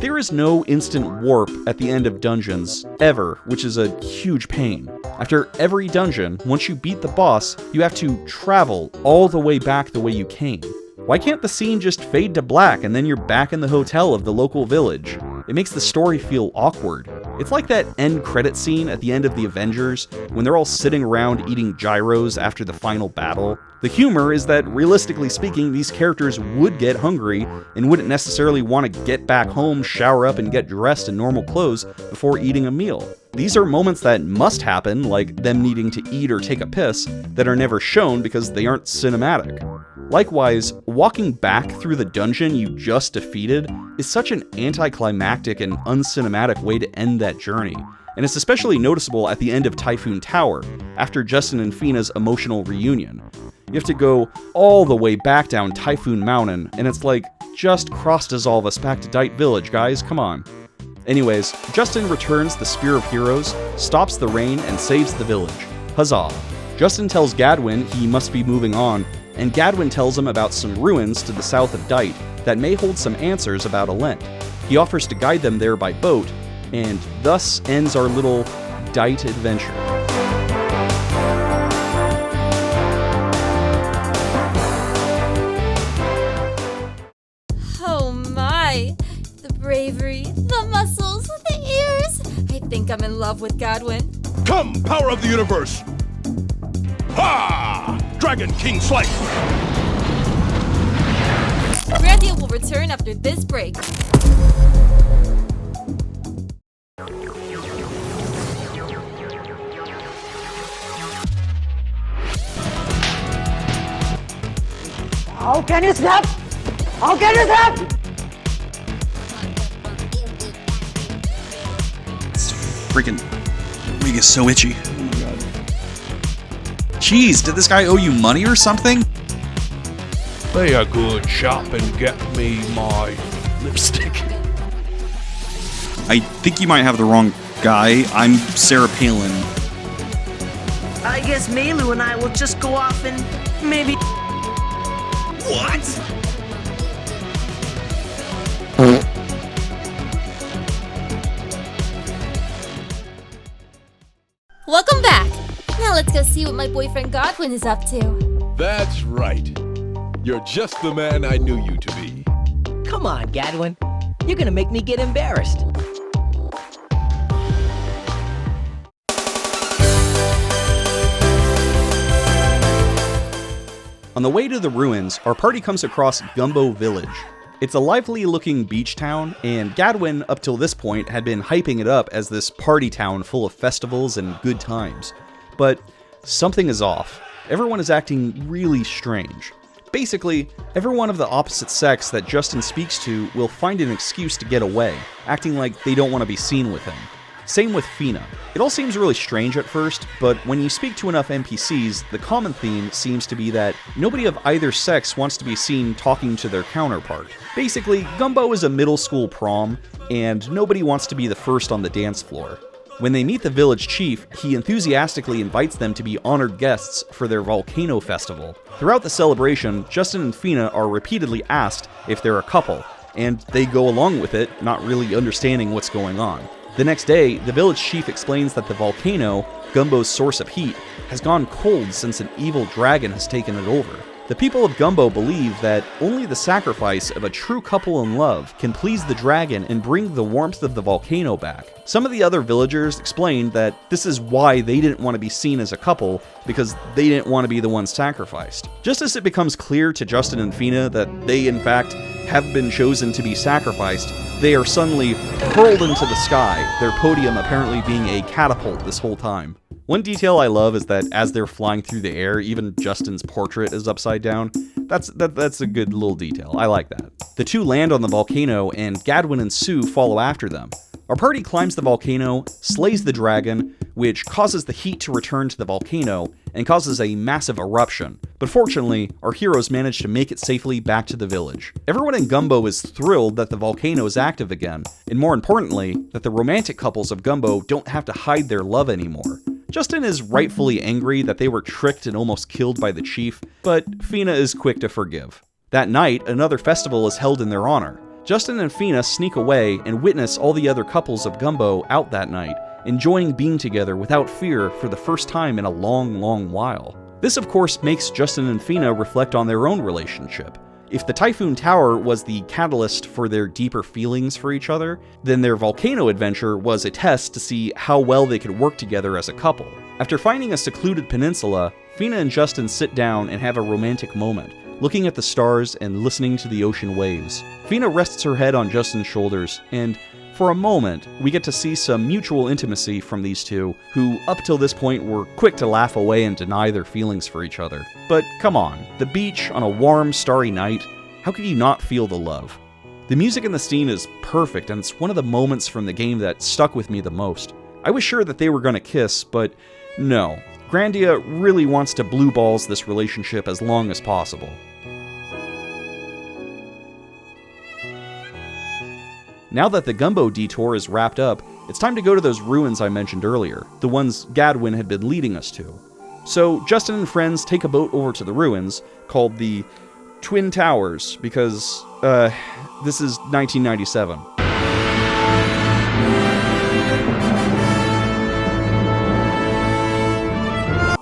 There is no instant warp at the end of dungeons, ever, which is a huge pain. After every dungeon, once you beat the boss, you have to travel all the way back the way you came. Why can't the scene just fade to black and then you're back in the hotel of the local village? It makes the story feel awkward. It's like that end credit scene at the end of The Avengers, when they're all sitting around eating gyros after the final battle. The humor is that, realistically speaking, these characters would get hungry and wouldn't necessarily want to get back home, shower up, and get dressed in normal clothes before eating a meal. These are moments that must happen, like them needing to eat or take a piss, that are never shown because they aren't cinematic. Likewise, walking back through the dungeon you just defeated is such an anticlimactic and uncinematic way to end that journey, and it's especially noticeable at the end of Typhoon Tower, after Justin and Feena's emotional reunion. You have to go all the way back down Typhoon Mountain, and it's like, just cross-dissolve us back to Dite Village, guys, come on. Anyways, Justin returns the Spear of Heroes, stops the rain, and saves the village. Huzzah! Justin tells Gadwin he must be moving on, and Gadwin tells him about some ruins to the south of Dite that may hold some answers about Alent. He offers to guide them there by boat, and thus ends our little Dite adventure. Oh my! The bravery, the muscles, the ears! I think I'm in love with Gadwin. Come, power of the universe! Ha! Dragon King Slice! Grandia will return after this break. How can you snap? How can you snap? This freaking wig is so itchy. Jeez, did this guy owe you money or something? Be a good shop and get me my lipstick. I think you might have the wrong guy. I'm Sarah Palin. I guess Melu and I will just go off and maybe... What? Welcome back! Now let's go see what my boyfriend Gadwin is up to. That's right. You're just the man I knew you to be. Come on, Gadwin. You're gonna make me get embarrassed. On the way to the ruins, our party comes across Gumbo Village. It's a lively-looking beach town, and Gadwin, up till this point, had been hyping it up as this party town full of festivals and good times. But something is off. Everyone is acting really strange. Basically, everyone of the opposite sex that Justin speaks to will find an excuse to get away, acting like they don't want to be seen with him. Same with Feena. It all seems really strange at first, but when you speak to enough NPCs, the common theme seems to be that nobody of either sex wants to be seen talking to their counterpart. Basically, Gumbo is a middle school prom, and nobody wants to be the first on the dance floor. When they meet the village chief, he enthusiastically invites them to be honored guests for their volcano festival. Throughout the celebration, Justin and Feena are repeatedly asked if they're a couple, and they go along with it, not really understanding what's going on. The next day, the village chief explains that the volcano, Gumbo's source of heat, has gone cold since an evil dragon has taken it over. The people of Gumbo believe that only the sacrifice of a true couple in love can please the dragon and bring the warmth of the volcano back. Some of the other villagers explained that this is why they didn't want to be seen as a couple, because they didn't want to be the ones sacrificed. Just as it becomes clear to Justin and Feena that they, in fact, have been chosen to be sacrificed, they are suddenly hurled into the sky, their podium apparently being a catapult this whole time. One detail I love is that as they're flying through the air, even Justin's portrait is upside down. That's a good little detail. I like that. The two land on the volcano, and Gadwin and Sue follow after them. Our party climbs the volcano, slays the dragon, which causes the heat to return to the volcano and causes a massive eruption. But fortunately, our heroes manage to make it safely back to the village. Everyone in Gumbo is thrilled that the volcano is active again, and more importantly, that the romantic couples of Gumbo don't have to hide their love anymore. Justin is rightfully angry that they were tricked and almost killed by the chief, but Feena is quick to forgive. That night, another festival is held in their honor. Justin and Feena sneak away and witness all the other couples of Gumbo out that night, enjoying being together without fear for the first time in a long, long while. This of course makes Justin and Feena reflect on their own relationship. If the Typhoon Tower was the catalyst for their deeper feelings for each other, then their volcano adventure was a test to see how well they could work together as a couple. After finding a secluded peninsula, Feena and Justin sit down and have a romantic moment, looking at the stars and listening to the ocean waves. Feena rests her head on Justin's shoulders, and for a moment, we get to see some mutual intimacy from these two, who up till this point were quick to laugh away and deny their feelings for each other. But come on, the beach on a warm, starry night, how could you not feel the love? The music in the scene is perfect, and it's one of the moments from the game that stuck with me the most. I was sure that they were gonna kiss, but no. Grandia really wants to blue balls this relationship as long as possible. Now that the Gumbo detour is wrapped up, it's time to go to those ruins I mentioned earlier, the ones Gadwin had been leading us to. So Justin and friends take a boat over to the ruins, called the Twin Towers, because, this is 1997.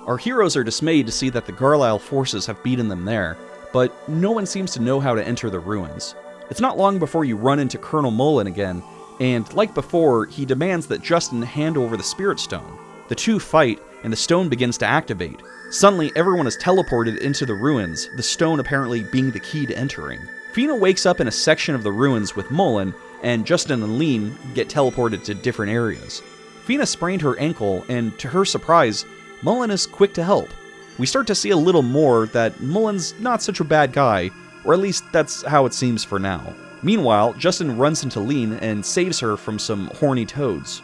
Our heroes are dismayed to see that the Garlisle forces have beaten them there, but no one seems to know how to enter the ruins. It's not long before you run into Colonel Mullen again, and like before, he demands that Justin hand over the Spirit Stone. The two fight, and the stone begins to activate. Suddenly, everyone is teleported into the ruins, the stone apparently being the key to entering. Feena wakes up in a section of the ruins with Mullen, and Justin and Lean get teleported to different areas. Feena sprained her ankle, and to her surprise, Mullen is quick to help. We start to see a little more that Mullen's not such a bad guy, or at least that's how it seems for now. Meanwhile, Justin runs into Lean and saves her from some horny toads.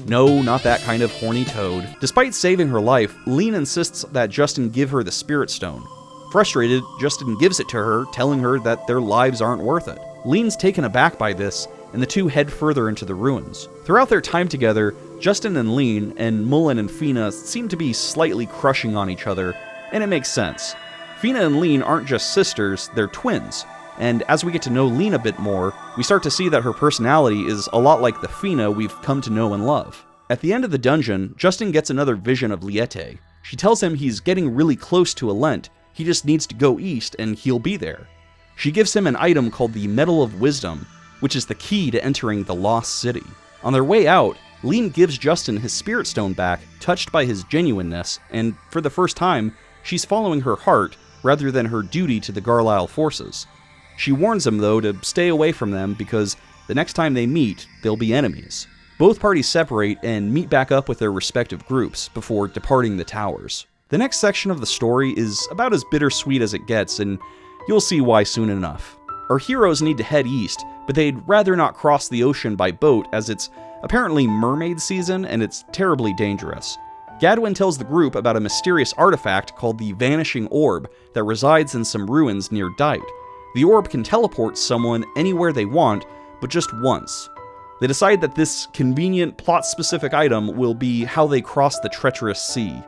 No, not that kind of horny toad. Despite saving her life, Lean insists that Justin give her the Spirit Stone. Frustrated, Justin gives it to her, telling her that their lives aren't worth it. Lean's taken aback by this, and the two head further into the ruins. Throughout their time together, Justin and Lean, and Mullen and Feena seem to be slightly crushing on each other, and it makes sense. Feena and Lean aren't just sisters, they're twins, and as we get to know Lean a bit more, we start to see that her personality is a lot like the Feena we've come to know and love. At the end of the dungeon, Justin gets another vision of Liette. She tells him he's getting really close to Alent, he just needs to go east and he'll be there. She gives him an item called the Medal of Wisdom, which is the key to entering the Lost City. On their way out, Lean gives Justin his Spirit Stone back, touched by his genuineness, and for the first time, she's following her heart rather than her duty to the Garlisle forces. She warns him, though, to stay away from them because the next time they meet, they'll be enemies. Both parties separate and meet back up with their respective groups before departing the towers. The next section of the story is about as bittersweet as it gets, and you'll see why soon enough. Our heroes need to head east, but they'd rather not cross the ocean by boat as it's apparently mermaid season and it's terribly dangerous. Gadwin tells the group about a mysterious artifact called the Vanishing Orb that resides in some ruins near Dite. The orb can teleport someone anywhere they want, but just once. They decide that this convenient, plot-specific item will be how they cross the treacherous sea.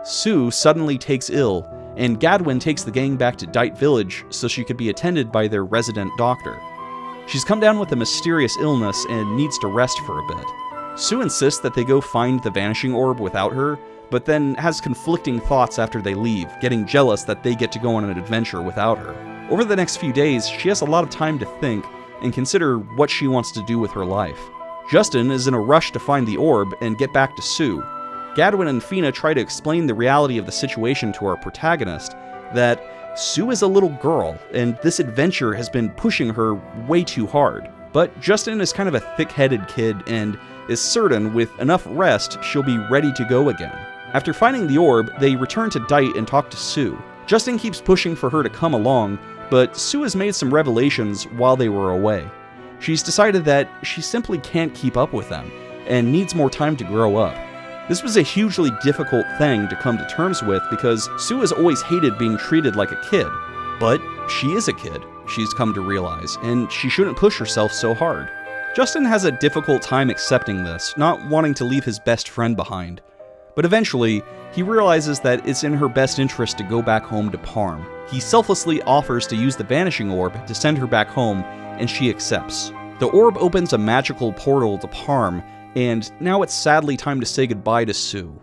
Sue suddenly takes ill, and Gadwin takes the gang back to Dite Village so she could be attended by their resident doctor. She's come down with a mysterious illness and needs to rest for a bit. Sue insists that they go find the Vanishing Orb without her, but then has conflicting thoughts after they leave, getting jealous that they get to go on an adventure without her. Over the next few days, she has a lot of time to think and consider what she wants to do with her life. Justin is in a rush to find the orb and get back to Sue. Gadwin and Feena try to explain the reality of the situation to our protagonist, that Sue is a little girl, and this adventure has been pushing her way too hard. But Justin is kind of a thick-headed kid and is certain with enough rest she'll be ready to go again. After finding the orb, they return to Dite and talk to Sue. Justin keeps pushing for her to come along, but Sue has made some revelations while they were away. She's decided that she simply can't keep up with them, and needs more time to grow up. This was a hugely difficult thing to come to terms with because Sue has always hated being treated like a kid. But she is a kid, she's come to realize, and she shouldn't push herself so hard. Justin has a difficult time accepting this, not wanting to leave his best friend behind. But eventually, he realizes that it's in her best interest to go back home to Parm. He selflessly offers to use the Vanishing Orb to send her back home, and she accepts. The orb opens a magical portal to Parm, and now it's sadly time to say goodbye to Sue.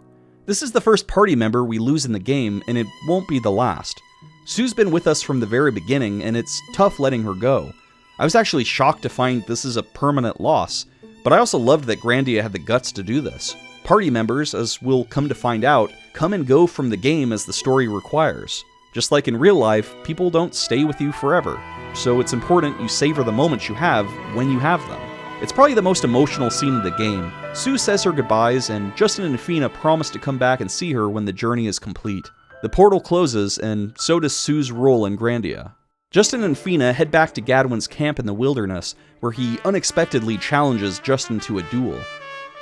This is the first party member we lose in the game, and it won't be the last. Sue's been with us from the very beginning, and it's tough letting her go. I was actually shocked to find this is a permanent loss, but I also loved that Grandia had the guts to do this. Party members, as we'll come to find out, come and go from the game as the story requires. Just like in real life, people don't stay with you forever, so it's important you savor the moments you have when you have them. It's probably the most emotional scene in the game. Sue says her goodbyes, and Justin and Feena promise to come back and see her when the journey is complete. The portal closes, and so does Sue's role in Grandia. Justin and Feena head back to Gadwin's camp in the wilderness, where he unexpectedly challenges Justin to a duel.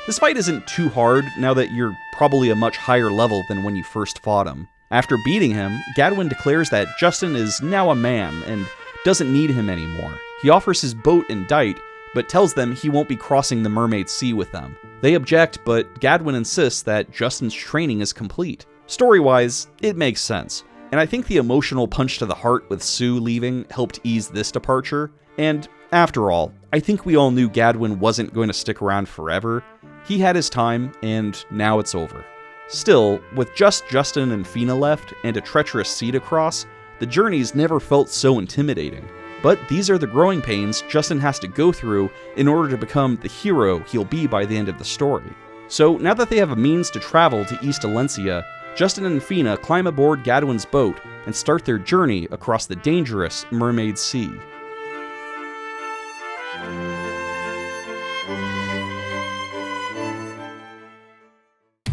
This fight isn't too hard, now that you're probably a much higher level than when you first fought him. After beating him, Gadwin declares that Justin is now a man, and doesn't need him anymore. He offers his boat and Dite, but tells them he won't be crossing the Mermaid Sea with them. They object, but Gadwin insists that Justin's training is complete. Story-wise, it makes sense, and I think the emotional punch to the heart with Sue leaving helped ease this departure. And after all, I think we all knew Gadwin wasn't going to stick around forever. He had his time, and now it's over. Still, with just Justin and Feena left, and a treacherous sea to cross, the journeys never felt so intimidating. But these are the growing pains Justin has to go through in order to become the hero he'll be by the end of the story. So now that they have a means to travel to East Alencia, Justin and Feena climb aboard Gadwin's boat and start their journey across the dangerous Mermaid Sea.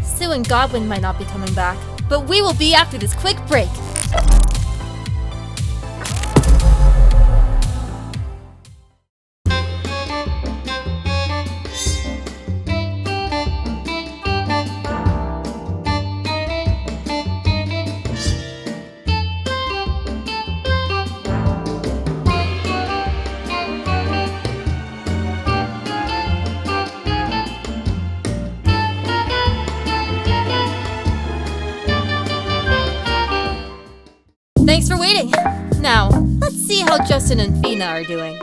Sue and Gadwin might not be coming back, but we will be after this quick break. Thanks for waiting! Now, let's see how Justin and Feena are doing.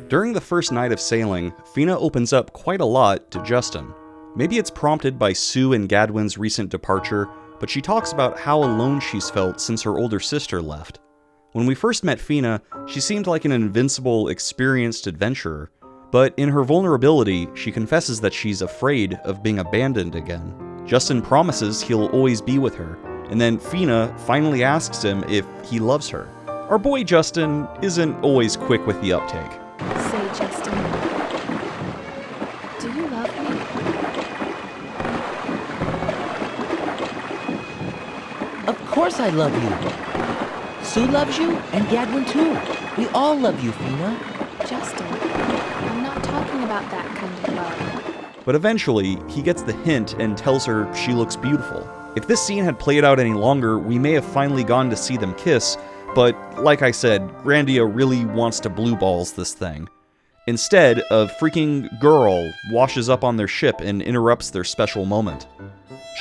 During the first night of sailing, Feena opens up quite a lot to Justin. Maybe it's prompted by Sue and Gadwin's recent departure, but she talks about how alone she's felt since her older sister left. When we first met Feena, she seemed like an invincible, experienced adventurer. But in her vulnerability, she confesses that she's afraid of being abandoned again. Justin promises he'll always be with her, and then Feena finally asks him if he loves her. Our boy Justin isn't always quick with the uptake. Say, Justin, do you love me? Of course I love you. Sue loves you, and Gadwin too. We all love you, Feena. Justin, I'm not talking about that kind of love. But eventually, he gets the hint and tells her she looks beautiful. If this scene had played out any longer, we may have finally gone to see them kiss, but like I said, Grandia really wants to blue balls this thing. Instead, a freaking girl washes up on their ship and interrupts their special moment.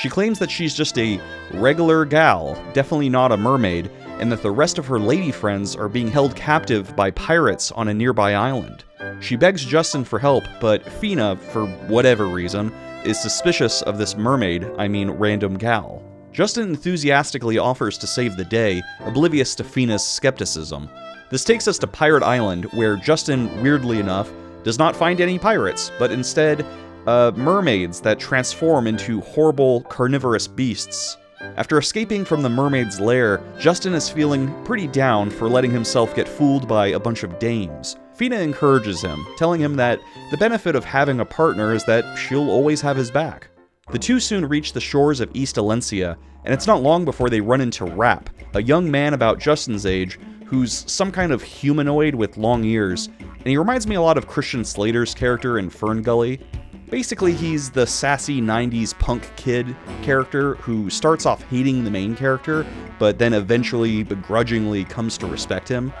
She claims that she's just a regular gal, definitely not a mermaid, and that the rest of her lady friends are being held captive by pirates on a nearby island. She begs Justin for help, but Feena, for whatever reason, is suspicious of this mermaid, random gal. Justin enthusiastically offers to save the day, oblivious to Feena's skepticism. This takes us to Pirate Island, where Justin, weirdly enough, does not find any pirates, but instead, mermaids that transform into horrible carnivorous beasts. After escaping from the mermaid's lair, Justin is feeling pretty down for letting himself get fooled by a bunch of dames. Feena encourages him, telling him that the benefit of having a partner is that she'll always have his back. The two soon reach the shores of East Alencia, and it's not long before they run into Rap, a young man about Justin's age, who's some kind of humanoid with long ears, and he reminds me a lot of Christian Slater's character in Fern Gully. Basically, he's the sassy 90s punk kid character who starts off hating the main character, but then eventually begrudgingly comes to respect him.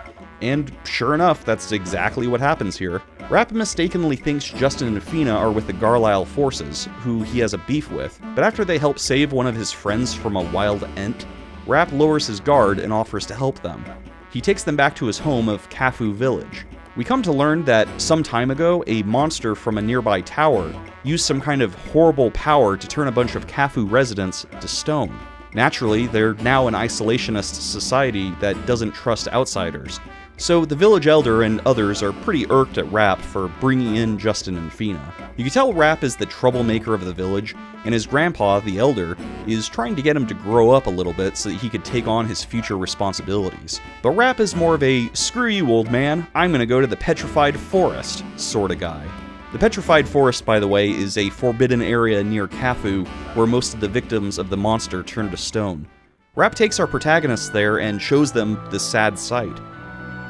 And sure enough, that's exactly what happens here. Rap mistakenly thinks Justin and Feena are with the Garlisle forces, who he has a beef with, but after they help save one of his friends from a wild ent, Rap lowers his guard and offers to help them. He takes them back to his home of Cafu village. We come to learn that some time ago, a monster from a nearby tower used some kind of horrible power to turn a bunch of Cafu residents to stone. Naturally, they're now an isolationist society that doesn't trust outsiders. So the village elder and others are pretty irked at Rap for bringing in Justin and Feena. You can tell Rap is the troublemaker of the village, and his grandpa, the elder, is trying to get him to grow up a little bit so that he could take on his future responsibilities. But Rap is more of a, screw you old man, I'm gonna go to the petrified forest sort of guy. The petrified forest, by the way, is a forbidden area near Cafu where most of the victims of the monster turn to stone. Rap takes our protagonists there and shows them this sad sight.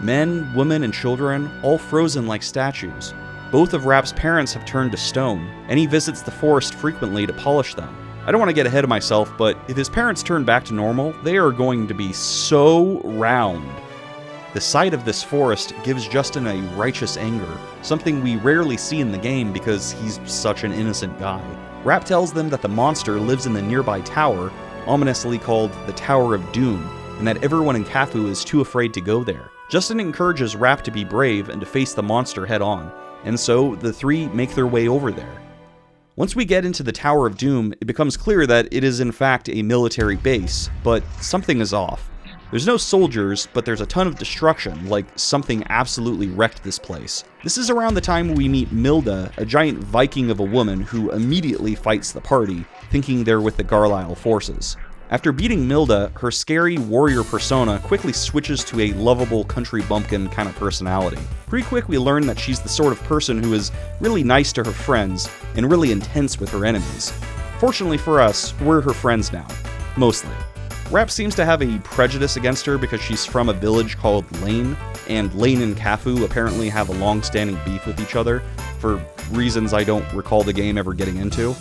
Men, women, and children, all frozen like statues. Both of Rap's parents have turned to stone, and he visits the forest frequently to polish them. I don't want to get ahead of myself, but if his parents turn back to normal, they are going to be so round. The sight of this forest gives Justin a righteous anger, something we rarely see in the game because he's such an innocent guy. Rap tells them that the monster lives in the nearby tower, ominously called the Tower of Doom, and that everyone in Cafu is too afraid to go there. Justin encourages Rap to be brave and to face the monster head on, and so the three make their way over there. Once we get into the Tower of Doom, it becomes clear that it is in fact a military base, but something is off. There's no soldiers, but there's a ton of destruction, like something absolutely wrecked this place. This is around the time we meet Milda, a giant Viking of a woman who immediately fights the party, thinking they're with the Garlisle forces. After beating Milda, her scary warrior persona quickly switches to a lovable country bumpkin kind of personality. Pretty quick we learn that she's the sort of person who is really nice to her friends and really intense with her enemies. Fortunately for us, we're her friends now. Mostly. Rap seems to have a prejudice against her because she's from a village called Lane, and Lane and Cafu apparently have a long-standing beef with each other, for reasons I don't recall the game ever getting into.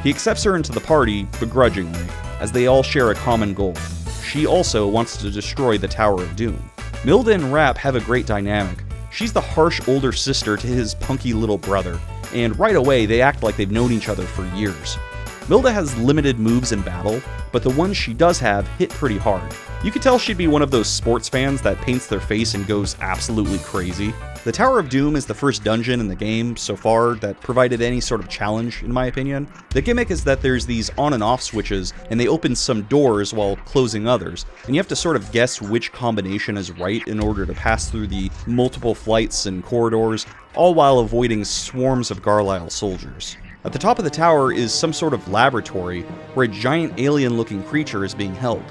He accepts her into the party, begrudgingly, as they all share a common goal. She also wants to destroy the Tower of Doom. Milda and Rap have a great dynamic. She's the harsh older sister to his punky little brother, and right away they act like they've known each other for years. Milda has limited moves in battle, but the ones she does have hit pretty hard. You could tell she'd be one of those sports fans that paints their face and goes absolutely crazy. The Tower of Doom is the first dungeon in the game so far that provided any sort of challenge, in my opinion. The gimmick is that there's these on and off switches, and they open some doors while closing others, and you have to sort of guess which combination is right in order to pass through the multiple flights and corridors, all while avoiding swarms of Garlisle soldiers. At the top of the tower is some sort of laboratory where a giant alien-looking creature is being held.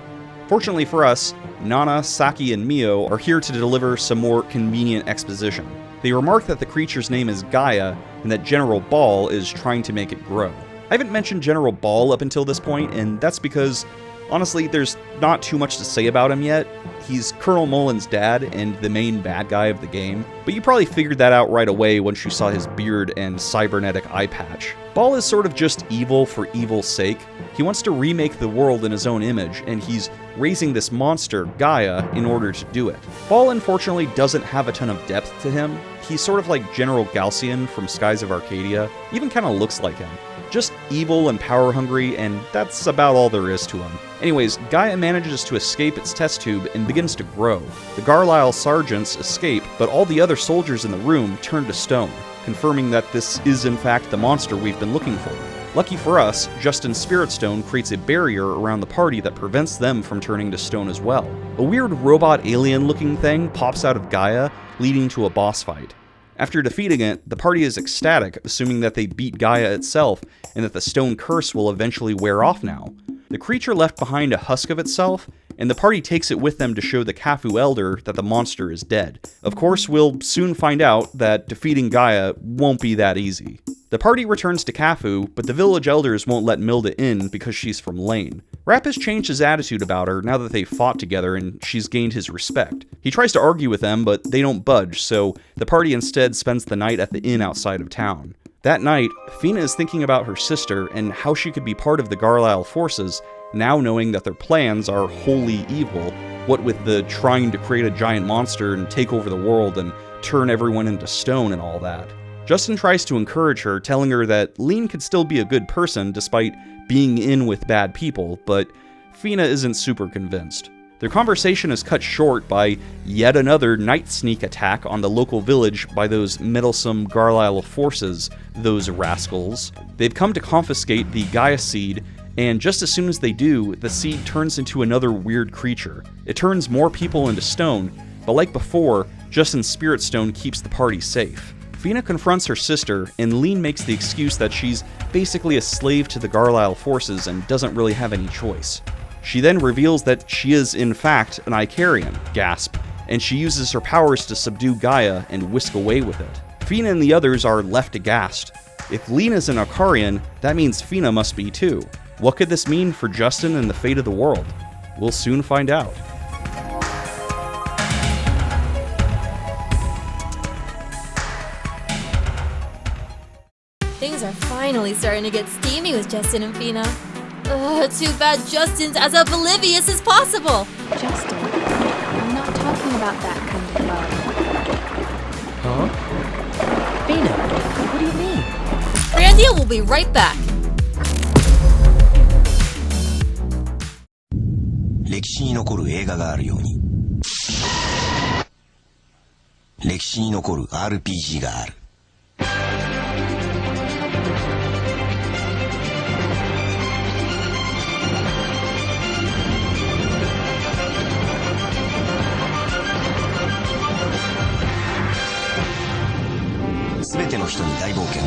Fortunately for us, Nana, Saki, and Mio are here to deliver some more convenient exposition. They remark that the creature's name is Gaia, and that General Ball is trying to make it grow. I haven't mentioned General Ball up until this point, and that's because, honestly, there's not too much to say about him yet. He's Colonel Mullen's dad and the main bad guy of the game, but you probably figured that out right away once you saw his beard and cybernetic eye patch. Ball is sort of just evil for evil's sake. He wants to remake the world in his own image, and he's raising this monster, Gaia, in order to do it. Ball unfortunately doesn't have a ton of depth to him. He's sort of like General Galcian from Skies of Arcadia, even kind of looks like him. Just evil and power-hungry, and that's about all there is to him. Anyways, Gaia manages to escape its test tube and begins to grow. The Garlisle sergeants escape, but all the other soldiers in the room turn to stone, confirming that this is in fact the monster we've been looking for. Lucky for us, Justin's Spirit Stone creates a barrier around the party that prevents them from turning to stone as well. A weird robot alien-looking thing pops out of Gaia, leading to a boss fight. After defeating it, the party is ecstatic, assuming that they beat Gaia itself and that the stone curse will eventually wear off now. The creature left behind a husk of itself, and the party takes it with them to show the Cafu Elder that the monster is dead. Of course, we'll soon find out that defeating Gaia won't be that easy. The party returns to Cafu, but the village elders won't let Milda in because she's from Lane. Rapp has changed his attitude about her now that they've fought together and she's gained his respect. He tries to argue with them, but they don't budge, so the party instead spends the night at the inn outside of town. That night, Feena is thinking about her sister and how she could be part of the Garlisle forces, now knowing that their plans are wholly evil, what with the trying to create a giant monster and take over the world and turn everyone into stone and all that. Justin tries to encourage her, telling her that Lean could still be a good person despite being in with bad people, but Feena isn't super convinced. Their conversation is cut short by yet another night sneak attack on the local village by those meddlesome Garlisle forces, those rascals. They've come to confiscate the Gaia seed, and just as soon as they do, the seed turns into another weird creature. It turns more people into stone, but like before, Justin's Spirit Stone keeps the party safe. Feena confronts her sister, and Lean makes the excuse that she's basically a slave to the Garlisle forces and doesn't really have any choice. She then reveals that she is in fact an Icarian, gasp, and she uses her powers to subdue Gaia and whisk away with it. Feena and the others are left aghast. If Lean is an Icarian, that means Feena must be too. What could this mean for Justin and the fate of the world? We'll soon find out. Things are finally starting to get steamy with Justin and Feena. Ugh, too bad Justin's as oblivious as possible! Justin, I'm not talking about that kind of love. Huh? Feena, what do you mean? Grandia will be right back. 歴史に残る映画があるように、歴史に残る RPG がある。すべての人に大冒険を。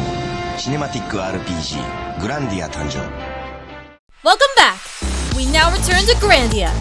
シネマティック RPG グランディア誕生。 Welcome back! We now return to Grandia.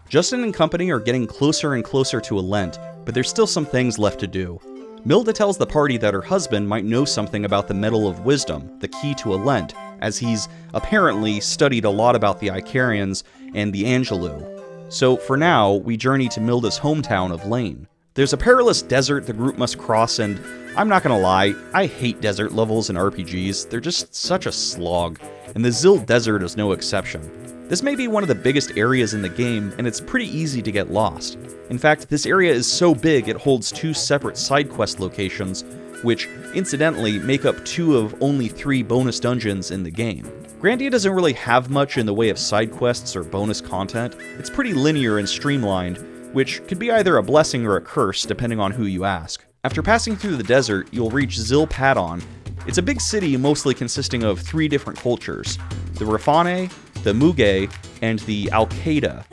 Justin and company are getting closer and closer to Alent, but there's still some things left to do. Milda tells the party that her husband might know something about the Medal of Wisdom, the key to Alent, as he's apparently studied a lot about the Icarians and the Angelou. So for now, we journey to Milda's hometown of Lane. There's a perilous desert the group must cross, and I'm not gonna lie, I hate desert levels in RPGs. They're just such a slog, and the Zil Desert is no exception. This may be one of the biggest areas in the game, and it's pretty easy to get lost. In fact, this area is so big it holds 2 separate side quest locations, which, incidentally, make up 2 of only 3 bonus dungeons in the game. Grandia doesn't really have much in the way of side quests or bonus content. It's pretty linear and streamlined, which could be either a blessing or a curse depending on who you ask. After passing through the desert, you'll reach Zil Padon. It's a big city mostly consisting of 3 different cultures: the Rafane, the Muge, and the Al-Qaeda.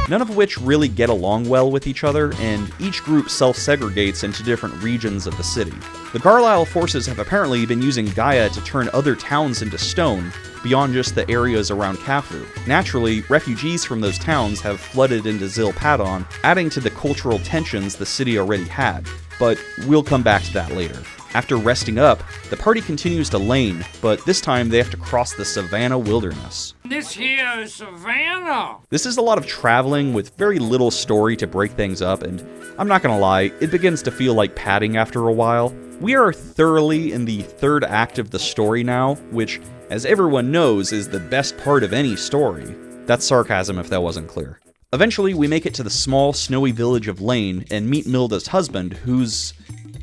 None of which really get along well with each other, and each group self-segregates into different regions of the city. The Garlisle forces have apparently been using Gaia to turn other towns into stone, beyond just the areas around Cafu. Naturally, refugees from those towns have flooded into Zil Padon, adding to the cultural tensions the city already had, but we'll come back to that later. After resting up, the party continues to Lane, but this time they have to cross the Savannah Wilderness. This here is Savannah! This is a lot of traveling with very little story to break things up, and I'm not gonna lie, it begins to feel like padding after a while. We are thoroughly in the 3rd act of the story now, which as everyone knows is the best part of any story. That's sarcasm if that wasn't clear. Eventually, we make it to the small, snowy village of Lane and meet Milda's husband, who's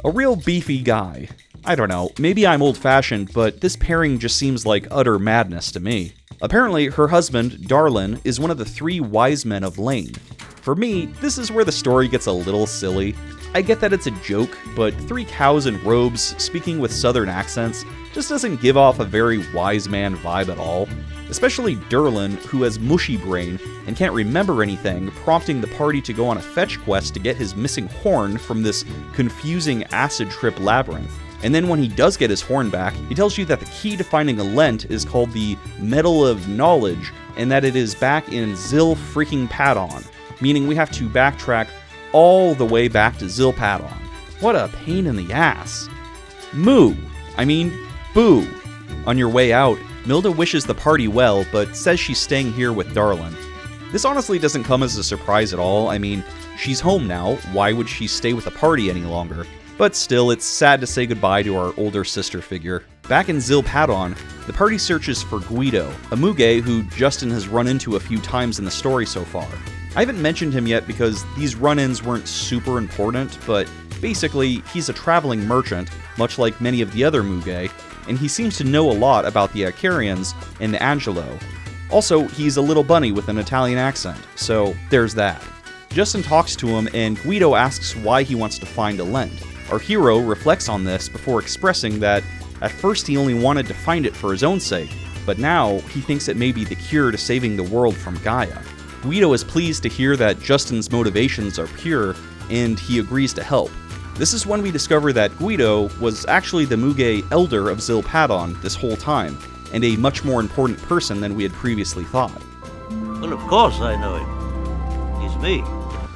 a real beefy guy. I don't know, maybe I'm old-fashioned, but this pairing just seems like utter madness to me. Apparently, her husband, Darlin, is one of the 3 wise men of Lane. For me, this is where the story gets a little silly. I get that it's a joke, but 3 cows in robes speaking with southern accents just doesn't give off a very wise man vibe at all. Especially Darlin, who has mushy brain and can't remember anything, prompting the party to go on a fetch quest to get his missing horn from this confusing acid trip labyrinth. And then when he does get his horn back, he tells you that the key to finding Alent is called the Medal of Knowledge, and that it is back in Zil freaking Padon, meaning we have to backtrack all the way back to Zil Padon. What a pain in the ass. Boo. On your way out, Milda wishes the party well, but says she's staying here with Darlin. This honestly doesn't come as a surprise at all. I mean, she's home now, why would she stay with the party any longer? But still, it's sad to say goodbye to our older sister figure. Back in Zil Padon, the party searches for Guido, a Muge who Justin has run into a few times in the story so far. I haven't mentioned him yet because these run-ins weren't super important, but basically, he's a traveling merchant, much like many of the other Muge, and he seems to know a lot about the Icarians and the Angelo. Also, he's a little bunny with an Italian accent, so there's that. Justin talks to him, and Guido asks why he wants to find Alent. Our hero reflects on this before expressing that at first he only wanted to find it for his own sake, but now he thinks it may be the cure to saving the world from Gaia. Guido is pleased to hear that Justin's motivations are pure, and he agrees to help. This is when we discover that Guido was actually the Muge elder of Zil Padon this whole time, and a much more important person than we had previously thought. Well, of course I know him. He's me.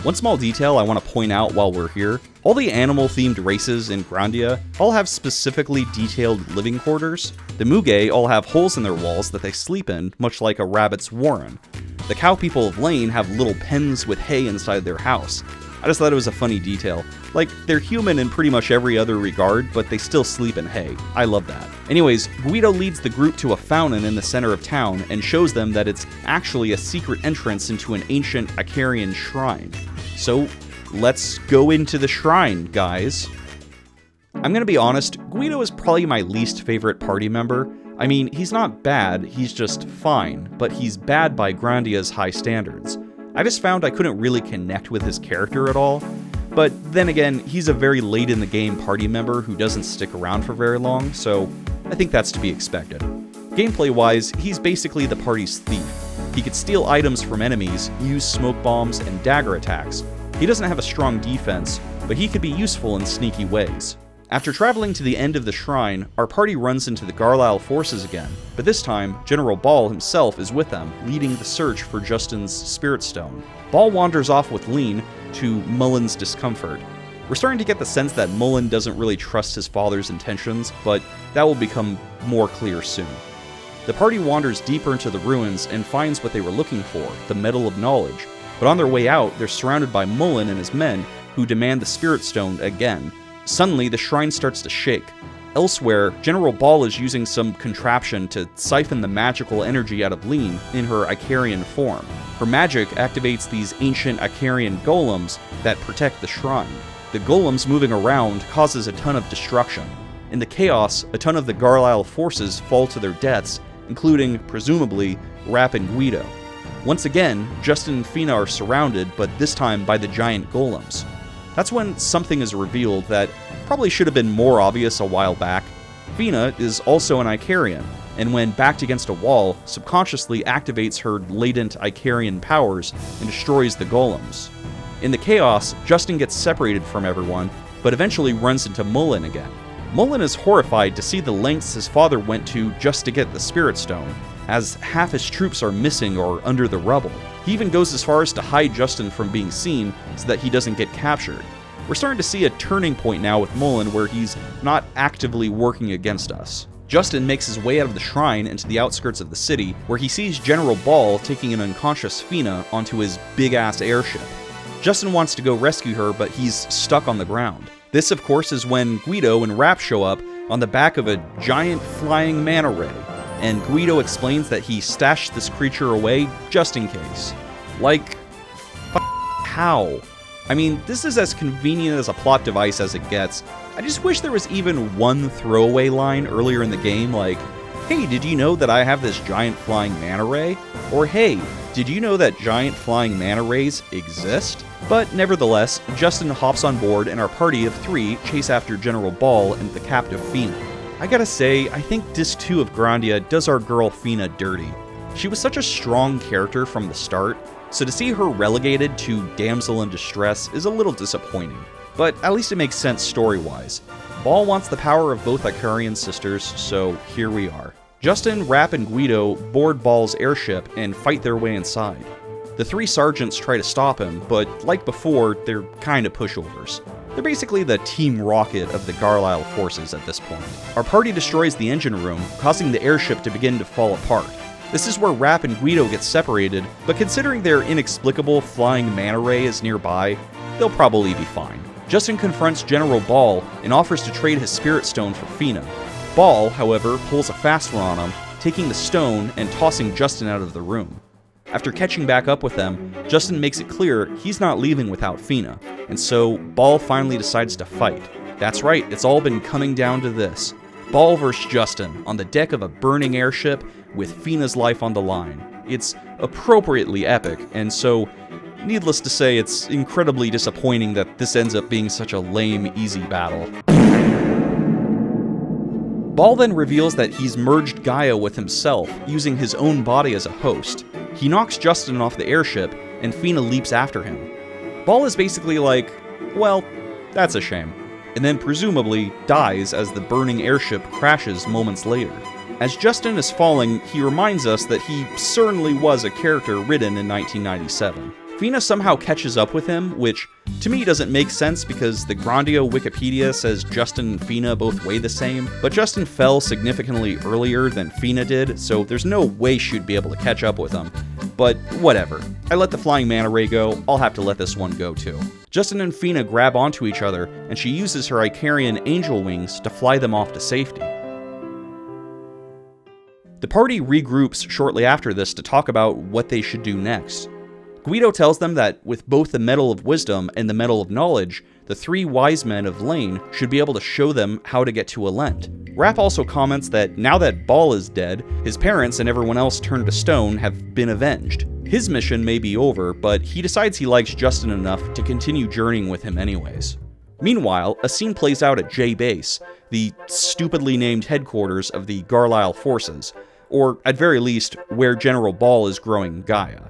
One small detail I want to point out while we're here, all the animal-themed races in Grandia all have specifically detailed living quarters. The Muge all have holes in their walls that they sleep in, much like a rabbit's warren. The cow people of Lane have little pens with hay inside their house. I just thought it was a funny detail. Like, they're human in pretty much every other regard, but they still sleep in hay. I love that. Anyways, Guido leads the group to a fountain in the center of town and shows them that it's actually a secret entrance into an ancient Icarian shrine. So, let's go into the shrine, guys. I'm gonna be honest, Guido is probably my least favorite party member. I mean, he's not bad, he's just fine, but he's bad by Grandia's high standards. I just found I couldn't really connect with his character at all, but then again, he's a very late in the game party member who doesn't stick around for very long, so I think that's to be expected. Gameplay-wise, he's basically the party's thief. He could steal items from enemies, use smoke bombs, and dagger attacks. He doesn't have a strong defense, but he could be useful in sneaky ways. After traveling to the end of the shrine, our party runs into the Garlisle forces again, but this time, General Ball himself is with them, leading the search for Justin's Spirit Stone. Ball wanders off with Lean, to Mullen's discomfort. We're starting to get the sense that Mullen doesn't really trust his father's intentions, but that will become more clear soon. The party wanders deeper into the ruins and finds what they were looking for, the Medal of Knowledge, but on their way out, they're surrounded by Mullen and his men, who demand the Spirit Stone again. Suddenly, the shrine starts to shake. Elsewhere, General Ball is using some contraption to siphon the magical energy out of Lean in her Icarian form. Her magic activates these ancient Icarian golems that protect the shrine. The golems moving around causes a ton of destruction. In the chaos, a ton of the Garlisle forces fall to their deaths, including, presumably, Rapp and Guido. Once again, Justin and Feena are surrounded, but this time by the giant golems. That's when something is revealed that probably should have been more obvious a while back. Feena is also an Icarian, and when backed against a wall, subconsciously activates her latent Icarian powers and destroys the golems. In the chaos, Justin gets separated from everyone, but eventually runs into Mullen again. Mullen is horrified to see the lengths his father went to just to get the Spirit Stone, as half his troops are missing or under the rubble. He even goes as far as to hide Justin from being seen so that he doesn't get captured. We're starting to see a turning point now with Mullen where he's not actively working against us. Justin makes his way out of the shrine into the outskirts of the city, where he sees General Ball taking an unconscious Feena onto his big-ass airship. Justin wants to go rescue her, but he's stuck on the ground. This, of course, is when Guido and Rapp show up on the back of a giant flying manta ray. and Guido explains that he stashed this creature away just in case. Like, how? I mean, this is as convenient as a plot device as it gets. I just wish there was even one throwaway line earlier in the game like, hey, did you know that I have this giant flying manta ray? Or hey, did you know that giant flying manta rays exist? But nevertheless, Justin hops on board and our party of 3 chase after General Ball and the captive Feena. I gotta say, I think Disc 2 of Grandia does our girl Feena dirty. She was such a strong character from the start, so to see her relegated to damsel in distress is a little disappointing. But at least it makes sense story-wise. Ball wants the power of both Icarian sisters, so here we are. Justin, Rapp, and Guido board Ball's airship and fight their way inside. The 3 sergeants try to stop him, but like before, they're kinda pushovers. They're basically the Team Rocket of the Garlisle forces at this point. Our party destroys the engine room, causing the airship to begin to fall apart. This is where Rapp and Guido get separated, but considering their inexplicable flying manta ray is nearby, they'll probably be fine. Justin confronts General Ball and offers to trade his spirit stone for Feena. Ball, however, pulls a fast one on him, taking the stone and tossing Justin out of the room. After catching back up with them, Justin makes it clear he's not leaving without Feena, and so Ball finally decides to fight. That's right, it's all been coming down to this. Ball vs. Justin on the deck of a burning airship with Feena's life on the line. It's appropriately epic, and so, needless to say, it's incredibly disappointing that this ends up being such a lame, easy battle. Ball then reveals that he's merged Gaia with himself, using his own body as a host. He knocks Justin off the airship, and Feena leaps after him. Ball is basically like, well, that's a shame, and then presumably dies as the burning airship crashes moments later. As Justin is falling, he reminds us that he certainly was a character written in 1997. Feena somehow catches up with him, which to me doesn't make sense because the Grandia Wikipedia says Justin and Feena both weigh the same, but Justin fell significantly earlier than Feena did, so there's no way she'd be able to catch up with him. But whatever. I let the flying manta ray go, I'll have to let this one go too. Justin and Feena grab onto each other, and she uses her Icarian angel wings to fly them off to safety. The party regroups shortly after this to talk about what they should do next. Guido tells them that with both the Medal of Wisdom and the Medal of Knowledge, the 3 wise men of Lane should be able to show them how to get to Alent. Rapp also comments that now that Ball is dead, his parents and everyone else turned to stone have been avenged. His mission may be over, but he decides he likes Justin enough to continue journeying with him anyways. Meanwhile, a scene plays out at J Base, the stupidly named headquarters of the Garlisle forces, or at very least, where General Ball is growing Gaia.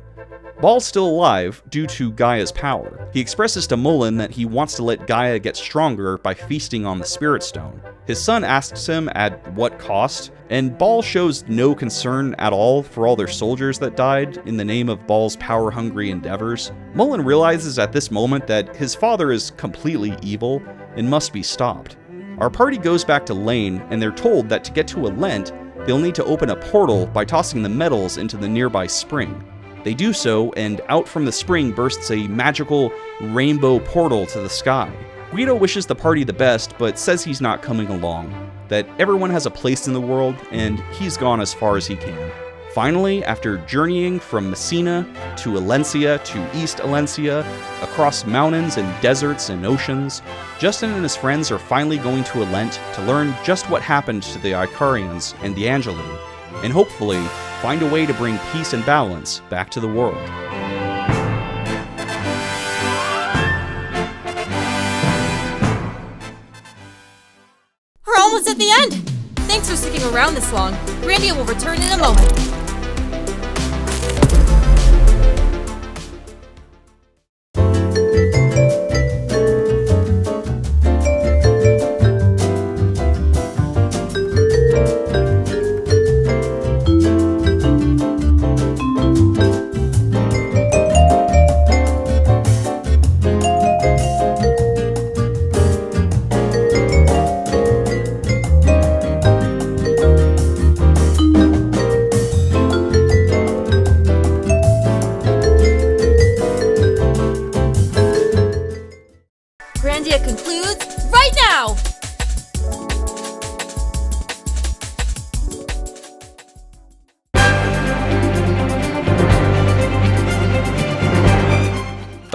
Ball's still alive due to Gaia's power. He expresses to Mullen that he wants to let Gaia get stronger by feasting on the Spirit Stone. His son asks him at what cost, and Ball shows no concern at all for all their soldiers that died in the name of Ball's power-hungry endeavors. Mullen realizes at this moment that his father is completely evil and must be stopped. Our party goes back to Lane, and they're told that to get to Alent, they'll need to open a portal by tossing the medals into the nearby spring. They do so, and out from the spring bursts a magical rainbow portal to the sky. Guido wishes the party the best, but says he's not coming along, that everyone has a place in the world, and he's gone as far as he can. Finally, after journeying from Messina to Alencia to East Alencia, across mountains and deserts and oceans, Justin and his friends are finally going to Alent to learn just what happened to the Icarians and the Angelou, and hopefully find a way to bring peace and balance back to the world. We're almost at the end! Thanks for sticking around this long. Grandia will return in a moment.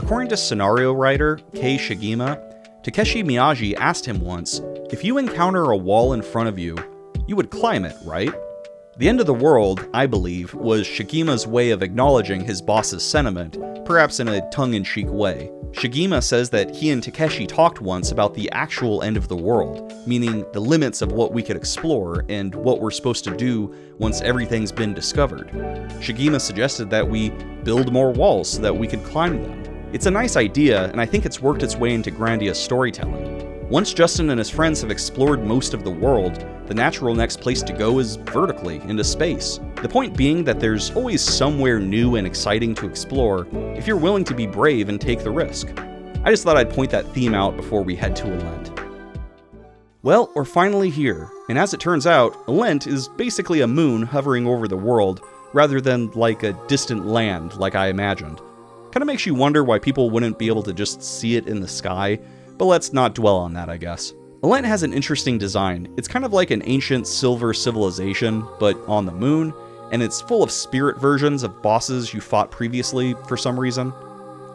According to scenario writer Kei Shigema, Takeshi Miyagi asked him once, if you encounter a wall in front of you, you would climb it, right? The end of the world, I believe, was Shigema's way of acknowledging his boss's sentiment, perhaps in a tongue-in-cheek way. Shigema says that he and Takeshi talked once about the actual end of the world, meaning the limits of what we could explore and what we're supposed to do once everything's been discovered. Shigema suggested that we build more walls so that we could climb them. It's a nice idea, and I think it's worked its way into Grandia's storytelling. Once Justin and his friends have explored most of the world, the natural next place to go is vertically, into space. The point being that there's always somewhere new and exciting to explore if you're willing to be brave and take the risk. I just thought I'd point that theme out before we head to Alent. Well, we're finally here, and as it turns out, Alent is basically a moon hovering over the world, rather than like a distant land like I imagined. Kinda makes you wonder why people wouldn't be able to just see it in the sky, but let's not dwell on that, I guess. Alent has an interesting design. It's kind of like an ancient silver civilization, but on the moon, and it's full of spirit versions of bosses you fought previously for some reason.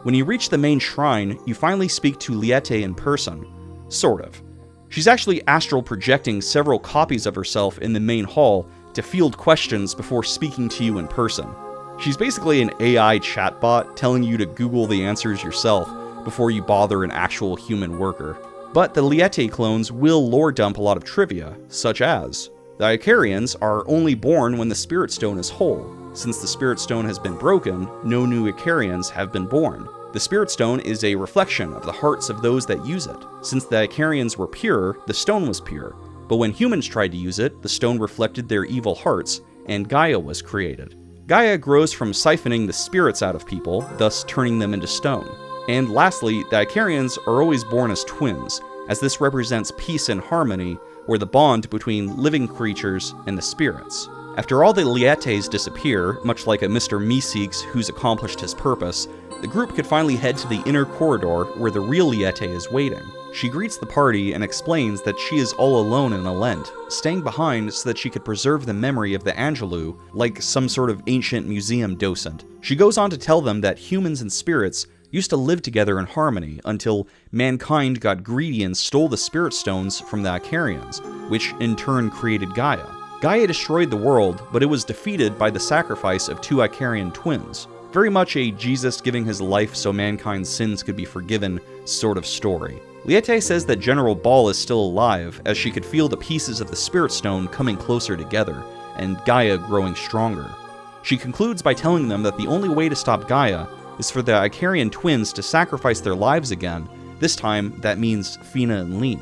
When you reach the main shrine, you finally speak to Liete in person. Sort of. She's actually astral projecting several copies of herself in the main hall to field questions before speaking to you in person. She's basically an AI chatbot telling you to Google the answers yourself before you bother an actual human worker. But the Liete clones will lore dump a lot of trivia, such as, the Icarians are only born when the Spirit Stone is whole. Since the Spirit Stone has been broken, no new Icarians have been born. The Spirit Stone is a reflection of the hearts of those that use it. Since the Icarians were pure, the stone was pure. But when humans tried to use it, the stone reflected their evil hearts, and Gaia was created. Gaia grows from siphoning the spirits out of people, thus turning them into stone. And lastly, the Icarians are always born as twins, as this represents peace and harmony, or the bond between living creatures and the spirits. After all the Lietes disappear, much like a Mr. Meeseeks who's accomplished his purpose, the group could finally head to the inner corridor where the real Liete is waiting. She greets the party and explains that she is all alone in Alent, staying behind so that she could preserve the memory of the Angelou like some sort of ancient museum docent. She goes on to tell them that humans and spirits used to live together in harmony until mankind got greedy and stole the Spirit Stones from the Icarians, which in turn created Gaia. Gaia destroyed the world, but it was defeated by the sacrifice of two Icarian twins. Very much a Jesus giving his life so mankind's sins could be forgiven sort of story. Liete says that General Ball is still alive, as she could feel the pieces of the Spirit Stone coming closer together, and Gaia growing stronger. She concludes by telling them that the only way to stop Gaia is for the Icarian twins to sacrifice their lives again. This time, that means Feena and Lean.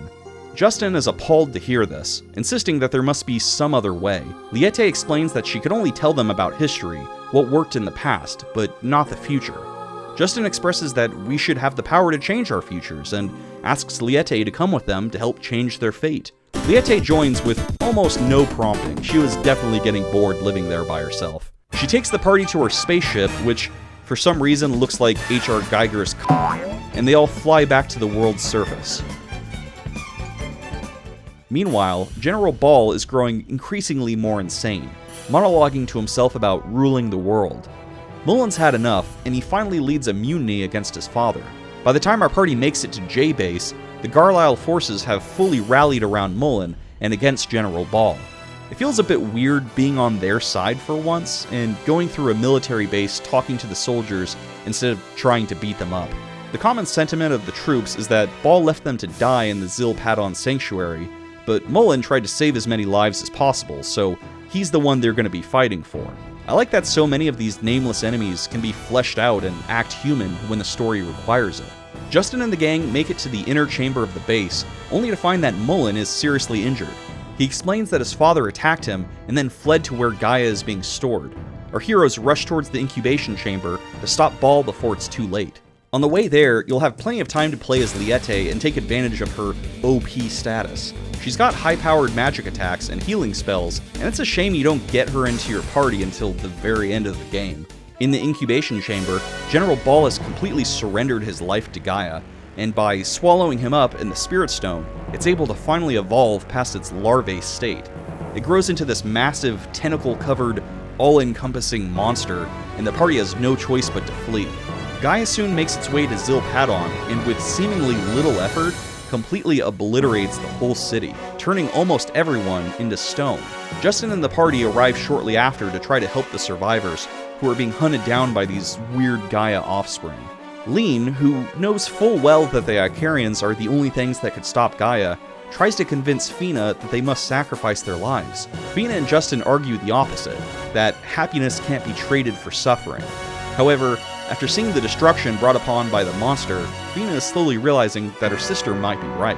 Justin is appalled to hear this, insisting that there must be some other way. Liete explains that she could only tell them about history, what worked in the past, but not the future. Justin expresses that we should have the power to change our futures, and asks Liete to come with them to help change their fate. Liete joins with almost no prompting. She was definitely getting bored living there by herself. She takes the party to her spaceship, which for some reason looks like H.R. Geiger's and they all fly back to the world's surface. Meanwhile, General Ball is growing increasingly more insane, monologuing to himself about ruling the world. Mullen's had enough, and he finally leads a mutiny against his father. By the time our party makes it to J-Base, the Garlisle forces have fully rallied around Mullen and against General Ball. It feels a bit weird being on their side for once, and going through a military base talking to the soldiers instead of trying to beat them up. The common sentiment of the troops is that Ball left them to die in the Zil-Padon Sanctuary, but Mullen tried to save as many lives as possible, so he's the one they're going to be fighting for. I like that so many of these nameless enemies can be fleshed out and act human when the story requires it. Justin and the gang make it to the inner chamber of the base, only to find that Mullen is seriously injured. He explains that his father attacked him and then fled to where Gaia is being stored. Our heroes rush towards the incubation chamber to stop Ball before it's too late. On the way there, you'll have plenty of time to play as Liete and take advantage of her OP status. She's got high-powered magic attacks and healing spells, and it's a shame you don't get her into your party until the very end of the game. In the incubation chamber, General Ball has completely surrendered his life to Gaia, and by swallowing him up in the Spirit Stone, it's able to finally evolve past its larvae state. It grows into this massive, tentacle-covered, all-encompassing monster, and the party has no choice but to flee. Gaia soon makes its way to Zilpadon, and with seemingly little effort, completely obliterates the whole city, turning almost everyone into stone. Justin and the party arrive shortly after to try to help the survivors, who are being hunted down by these weird Gaia offspring. Lean, who knows full well that the Icarians are the only things that could stop Gaia, tries to convince Feena that they must sacrifice their lives. Feena and Justin argue the opposite, that happiness can't be traded for suffering. However, after seeing the destruction brought upon by the monster, Feena is slowly realizing that her sister might be right.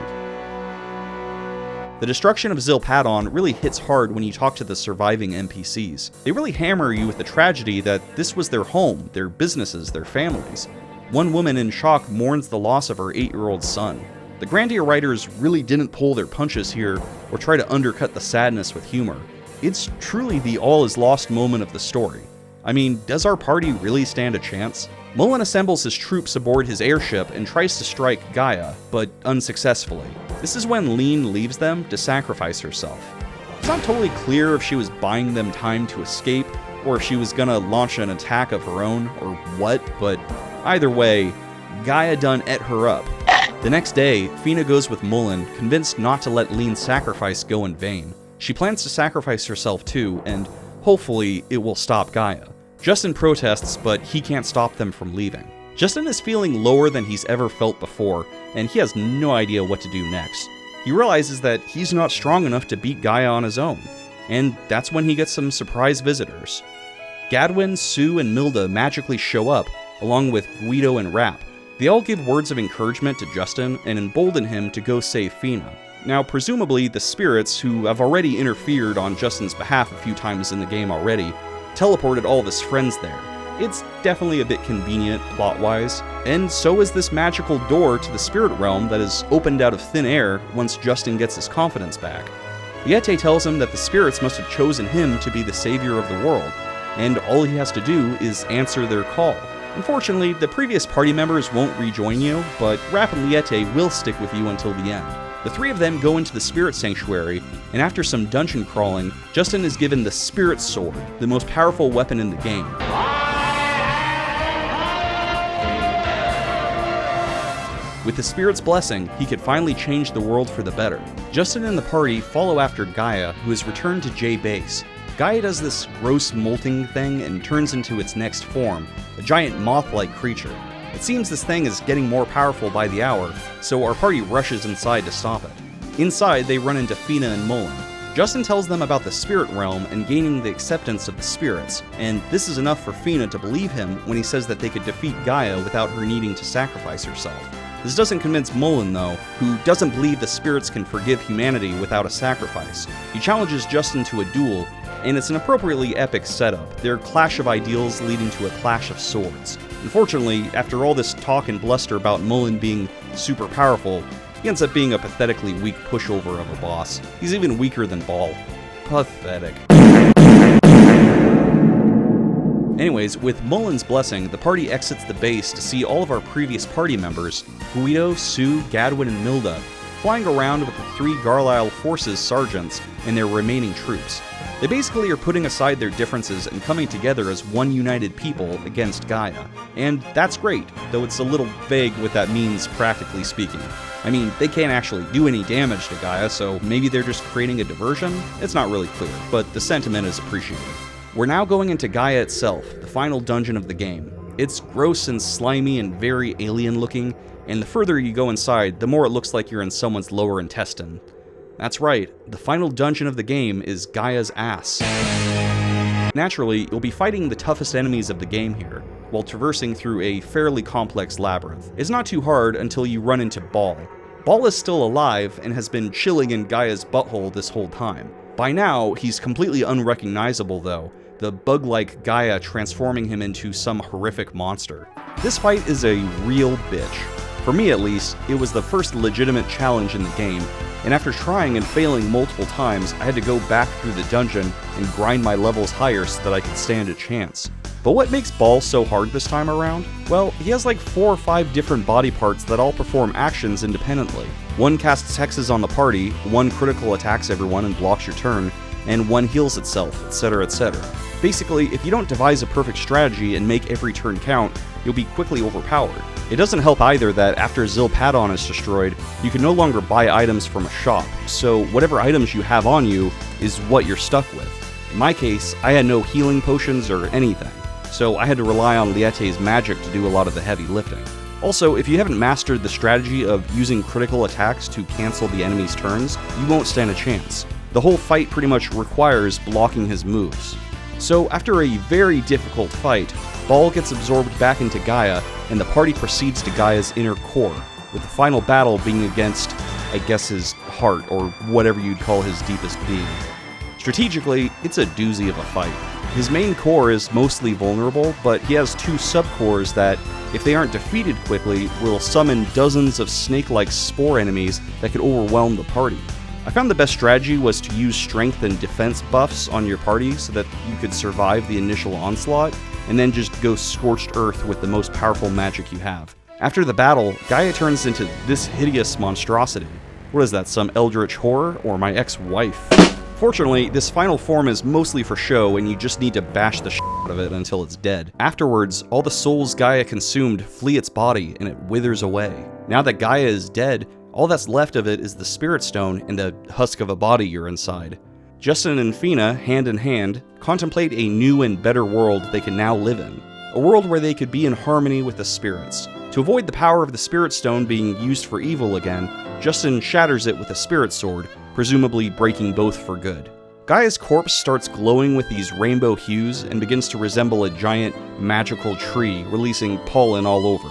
The destruction of Zilpadon really hits hard when you talk to the surviving NPCs. They really hammer you with the tragedy that this was their home, their businesses, their families. One woman in shock mourns the loss of her 8-year-old son. The Grandia writers really didn't pull their punches here or try to undercut the sadness with humor. It's truly the all is lost moment of the story. I mean, does our party really stand a chance? Mullen assembles his troops aboard his airship and tries to strike Gaia, but unsuccessfully. This is when Lean leaves them to sacrifice herself. It's not totally clear if she was buying them time to escape, or if she was gonna launch an attack of her own, or what, but either way, Gaia done ate her up. The next day, Feena goes with Mullen, convinced not to let Lean's sacrifice go in vain. She plans to sacrifice herself too, and hopefully it will stop Gaia. Justin protests, but he can't stop them from leaving. Justin is feeling lower than he's ever felt before, and he has no idea what to do next. He realizes that he's not strong enough to beat Gaia on his own, and that's when he gets some surprise visitors. Gadwin, Sue, and Milda magically show up, along with Guido and Rap. They all give words of encouragement to Justin and embolden him to go save Feena. Now, presumably, the spirits, who have already interfered on Justin's behalf a few times in the game already, teleported all of his friends there. It's definitely a bit convenient, plot-wise, and so is this magical door to the spirit realm that is opened out of thin air once Justin gets his confidence back. Liete tells him that the spirits must have chosen him to be the savior of the world, and all he has to do is answer their call. Unfortunately, the previous party members won't rejoin you, but Rap and Liete will stick with you until the end. The three of them go into the Spirit Sanctuary, and after some dungeon crawling, Justin is given the Spirit Sword, the most powerful weapon in the game. With the Spirit's blessing, he could finally change the world for the better. Justin and the party follow after Gaia, who has returned to J Base. Gaia does this gross molting thing and turns into its next form, a giant moth-like creature. It seems this thing is getting more powerful by the hour, so our party rushes inside to stop it. Inside, they run into Feena and Mullen. Justin tells them about the spirit realm and gaining the acceptance of the spirits, and this is enough for Feena to believe him when he says that they could defeat Gaia without her needing to sacrifice herself. This doesn't convince Mullen, though, who doesn't believe the spirits can forgive humanity without a sacrifice. He challenges Justin to a duel, and it's an appropriately epic setup, their clash of ideals leading to a clash of swords. Unfortunately, after all this talk and bluster about Mullen being super powerful, he ends up being a pathetically weak pushover of a boss. He's even weaker than Ball. Pathetic. Anyways, with Mullen's blessing, the party exits the base to see all of our previous party members, Guido, Sue, Gadwin, and Milda, flying around with the 3 Garlisle Forces sergeants and their remaining troops. They basically are putting aside their differences and coming together as one united people against Gaia. And that's great, though it's a little vague what that means practically speaking. I mean, they can't actually do any damage to Gaia, so maybe they're just creating a diversion? It's not really clear, but the sentiment is appreciated. We're now going into Gaia itself, the final dungeon of the game. It's gross and slimy and very alien looking, and the further you go inside, the more it looks like you're in someone's lower intestine. That's right, the final dungeon of the game is Gaia's ass. Naturally, you'll be fighting the toughest enemies of the game here, while traversing through a fairly complex labyrinth. It's not too hard until you run into Ball. Ball is still alive and has been chilling in Gaia's butthole this whole time. By now, he's completely unrecognizable though, the bug-like Gaia transforming him into some horrific monster. This fight is a real bitch. For me at least, it was the first legitimate challenge in the game, and after trying and failing multiple times, I had to go back through the dungeon and grind my levels higher so that I could stand a chance. But what makes Ball so hard this time around? Well, he has like 4 or 5 different body parts that all perform actions independently. One casts hexes on the party, one critical attacks everyone and blocks your turn, and one heals itself, etc., etc. Basically, if you don't devise a perfect strategy and make every turn count, you'll be quickly overpowered. It doesn't help either that after Zilpadon is destroyed, you can no longer buy items from a shop, so whatever items you have on you is what you're stuck with. In my case, I had no healing potions or anything, so I had to rely on Liete's magic to do a lot of the heavy lifting. Also, if you haven't mastered the strategy of using critical attacks to cancel the enemy's turns, you won't stand a chance. The whole fight pretty much requires blocking his moves. So after a very difficult fight, Ball gets absorbed back into Gaia, and the party proceeds to Gaia's inner core, with the final battle being against, I guess, his heart, or whatever you'd call his deepest being. Strategically, it's a doozy of a fight. His main core is mostly vulnerable, but he has two subcores that, if they aren't defeated quickly, will summon dozens of snake-like spore enemies that could overwhelm the party. I found the best strategy was to use strength and defense buffs on your party so that you could survive the initial onslaught, and then just go scorched earth with the most powerful magic you have. After the battle, Gaia turns into this hideous monstrosity. What is that, some eldritch horror, or my ex-wife? Fortunately, this final form is mostly for show, and you just need to bash the shit out of it until it's dead. Afterwards, all the souls Gaia consumed flee its body, and it withers away. Now that Gaia is dead, all that's left of it is the Spirit Stone and a husk of a body you're inside. Justin and Feena, hand in hand, contemplate a new and better world they can now live in. A world where they could be in harmony with the spirits. To avoid the power of the Spirit Stone being used for evil again, Justin shatters it with a Spirit Sword, presumably breaking both for good. Gaia's corpse starts glowing with these rainbow hues and begins to resemble a giant, magical tree, releasing pollen all over.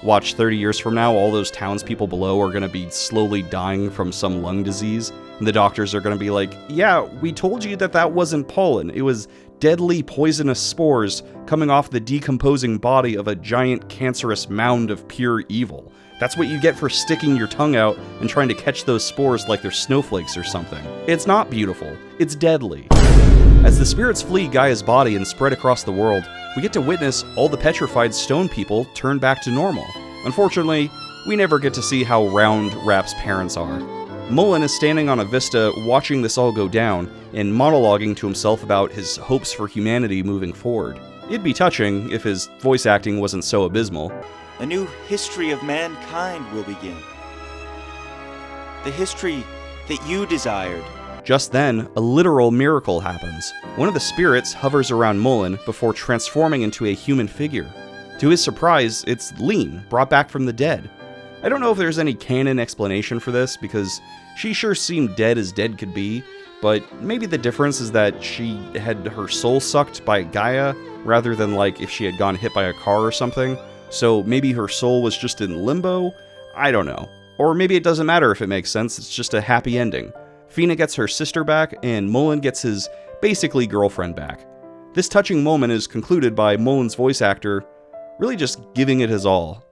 Watch 30 years from now, all those townspeople below are going to be slowly dying from some lung disease, and the doctors are going to be like, yeah, we told you that wasn't pollen, it was deadly poisonous spores coming off the decomposing body of a giant cancerous mound of pure evil. That's what you get for sticking your tongue out and trying to catch those spores like they're snowflakes or something. It's not beautiful, it's deadly. As the spirits flee Gaia's body and spread across the world, we get to witness all the petrified stone people turn back to normal. Unfortunately, we never get to see how round Rap's parents are. Mullen is standing on a vista watching this all go down and monologuing to himself about his hopes for humanity moving forward. It'd be touching if his voice acting wasn't so abysmal. A new history of mankind will begin. The history that you desired. Just then, a literal miracle happens. One of the spirits hovers around Mullen before transforming into a human figure. To his surprise, it's Lean, brought back from the dead. I don't know if there's any canon explanation for this, because she sure seemed dead as dead could be, but maybe the difference is that she had her soul sucked by Gaia, rather than like if she had gone hit by a car or something, so maybe her soul was just in limbo? I don't know. Or maybe it doesn't matter if it makes sense, it's just a happy ending. Feena gets her sister back, and Mullen gets his, basically, girlfriend back. This touching moment is concluded by Mullen's voice actor really just giving it his all.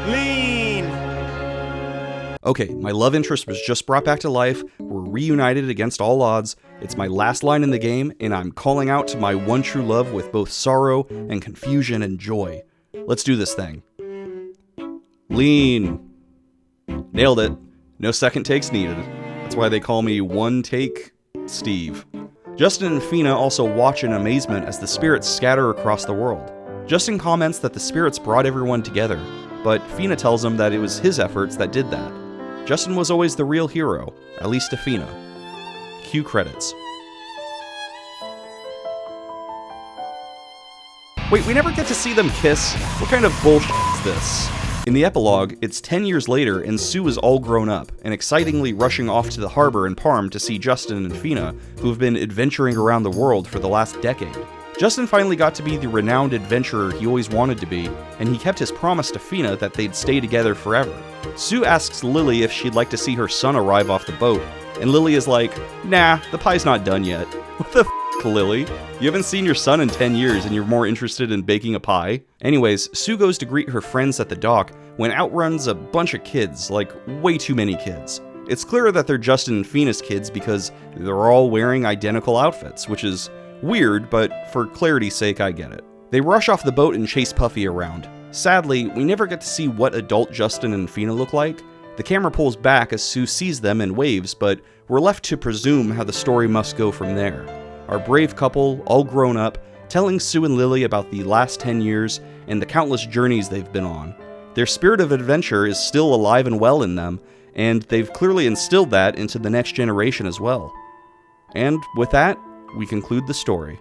Lean! Okay, my love interest was just brought back to life, we're reunited against all odds, it's my last line in the game, and I'm calling out to my one true love with both sorrow and confusion and joy. Let's do this thing. Lean. Nailed it. No second takes needed. That's why they call me One Take Steve. Justin and Feena also watch in amazement as the spirits scatter across the world. Justin comments that the spirits brought everyone together, but Feena tells him that it was his efforts that did that. Justin was always the real hero, at least to Feena. Cue credits. Wait, we never get to see them kiss? What kind of bullshit is this? In the epilogue, it's 10 years later and Sue is all grown up, and excitingly rushing off to the harbor in Parm to see Justin and Feena, who have been adventuring around the world for the last decade. Justin finally got to be the renowned adventurer he always wanted to be, and he kept his promise to Feena that they'd stay together forever. Sue asks Lily if she'd like to see her son arrive off the boat, and Lily is like, nah, the pie's not done yet. What the f***, Lily? You haven't seen your son in 10 years and you're more interested in baking a pie? Anyways, Sue goes to greet her friends at the dock when out runs a bunch of kids, like way too many kids. It's clear that they're Justin and Feena's kids because they're all wearing identical outfits, which is weird, but for clarity's sake I get it. They rush off the boat and chase Puffy around. Sadly, we never get to see what adult Justin and Feena look like. The camera pulls back as Sue sees them and waves, but we're left to presume how the story must go from there. Our brave couple, all grown up, telling Sue and Lily about the last 10 years and the countless journeys they've been on. Their spirit of adventure is still alive and well in them, and they've clearly instilled that into the next generation as well. And with that, we conclude the story.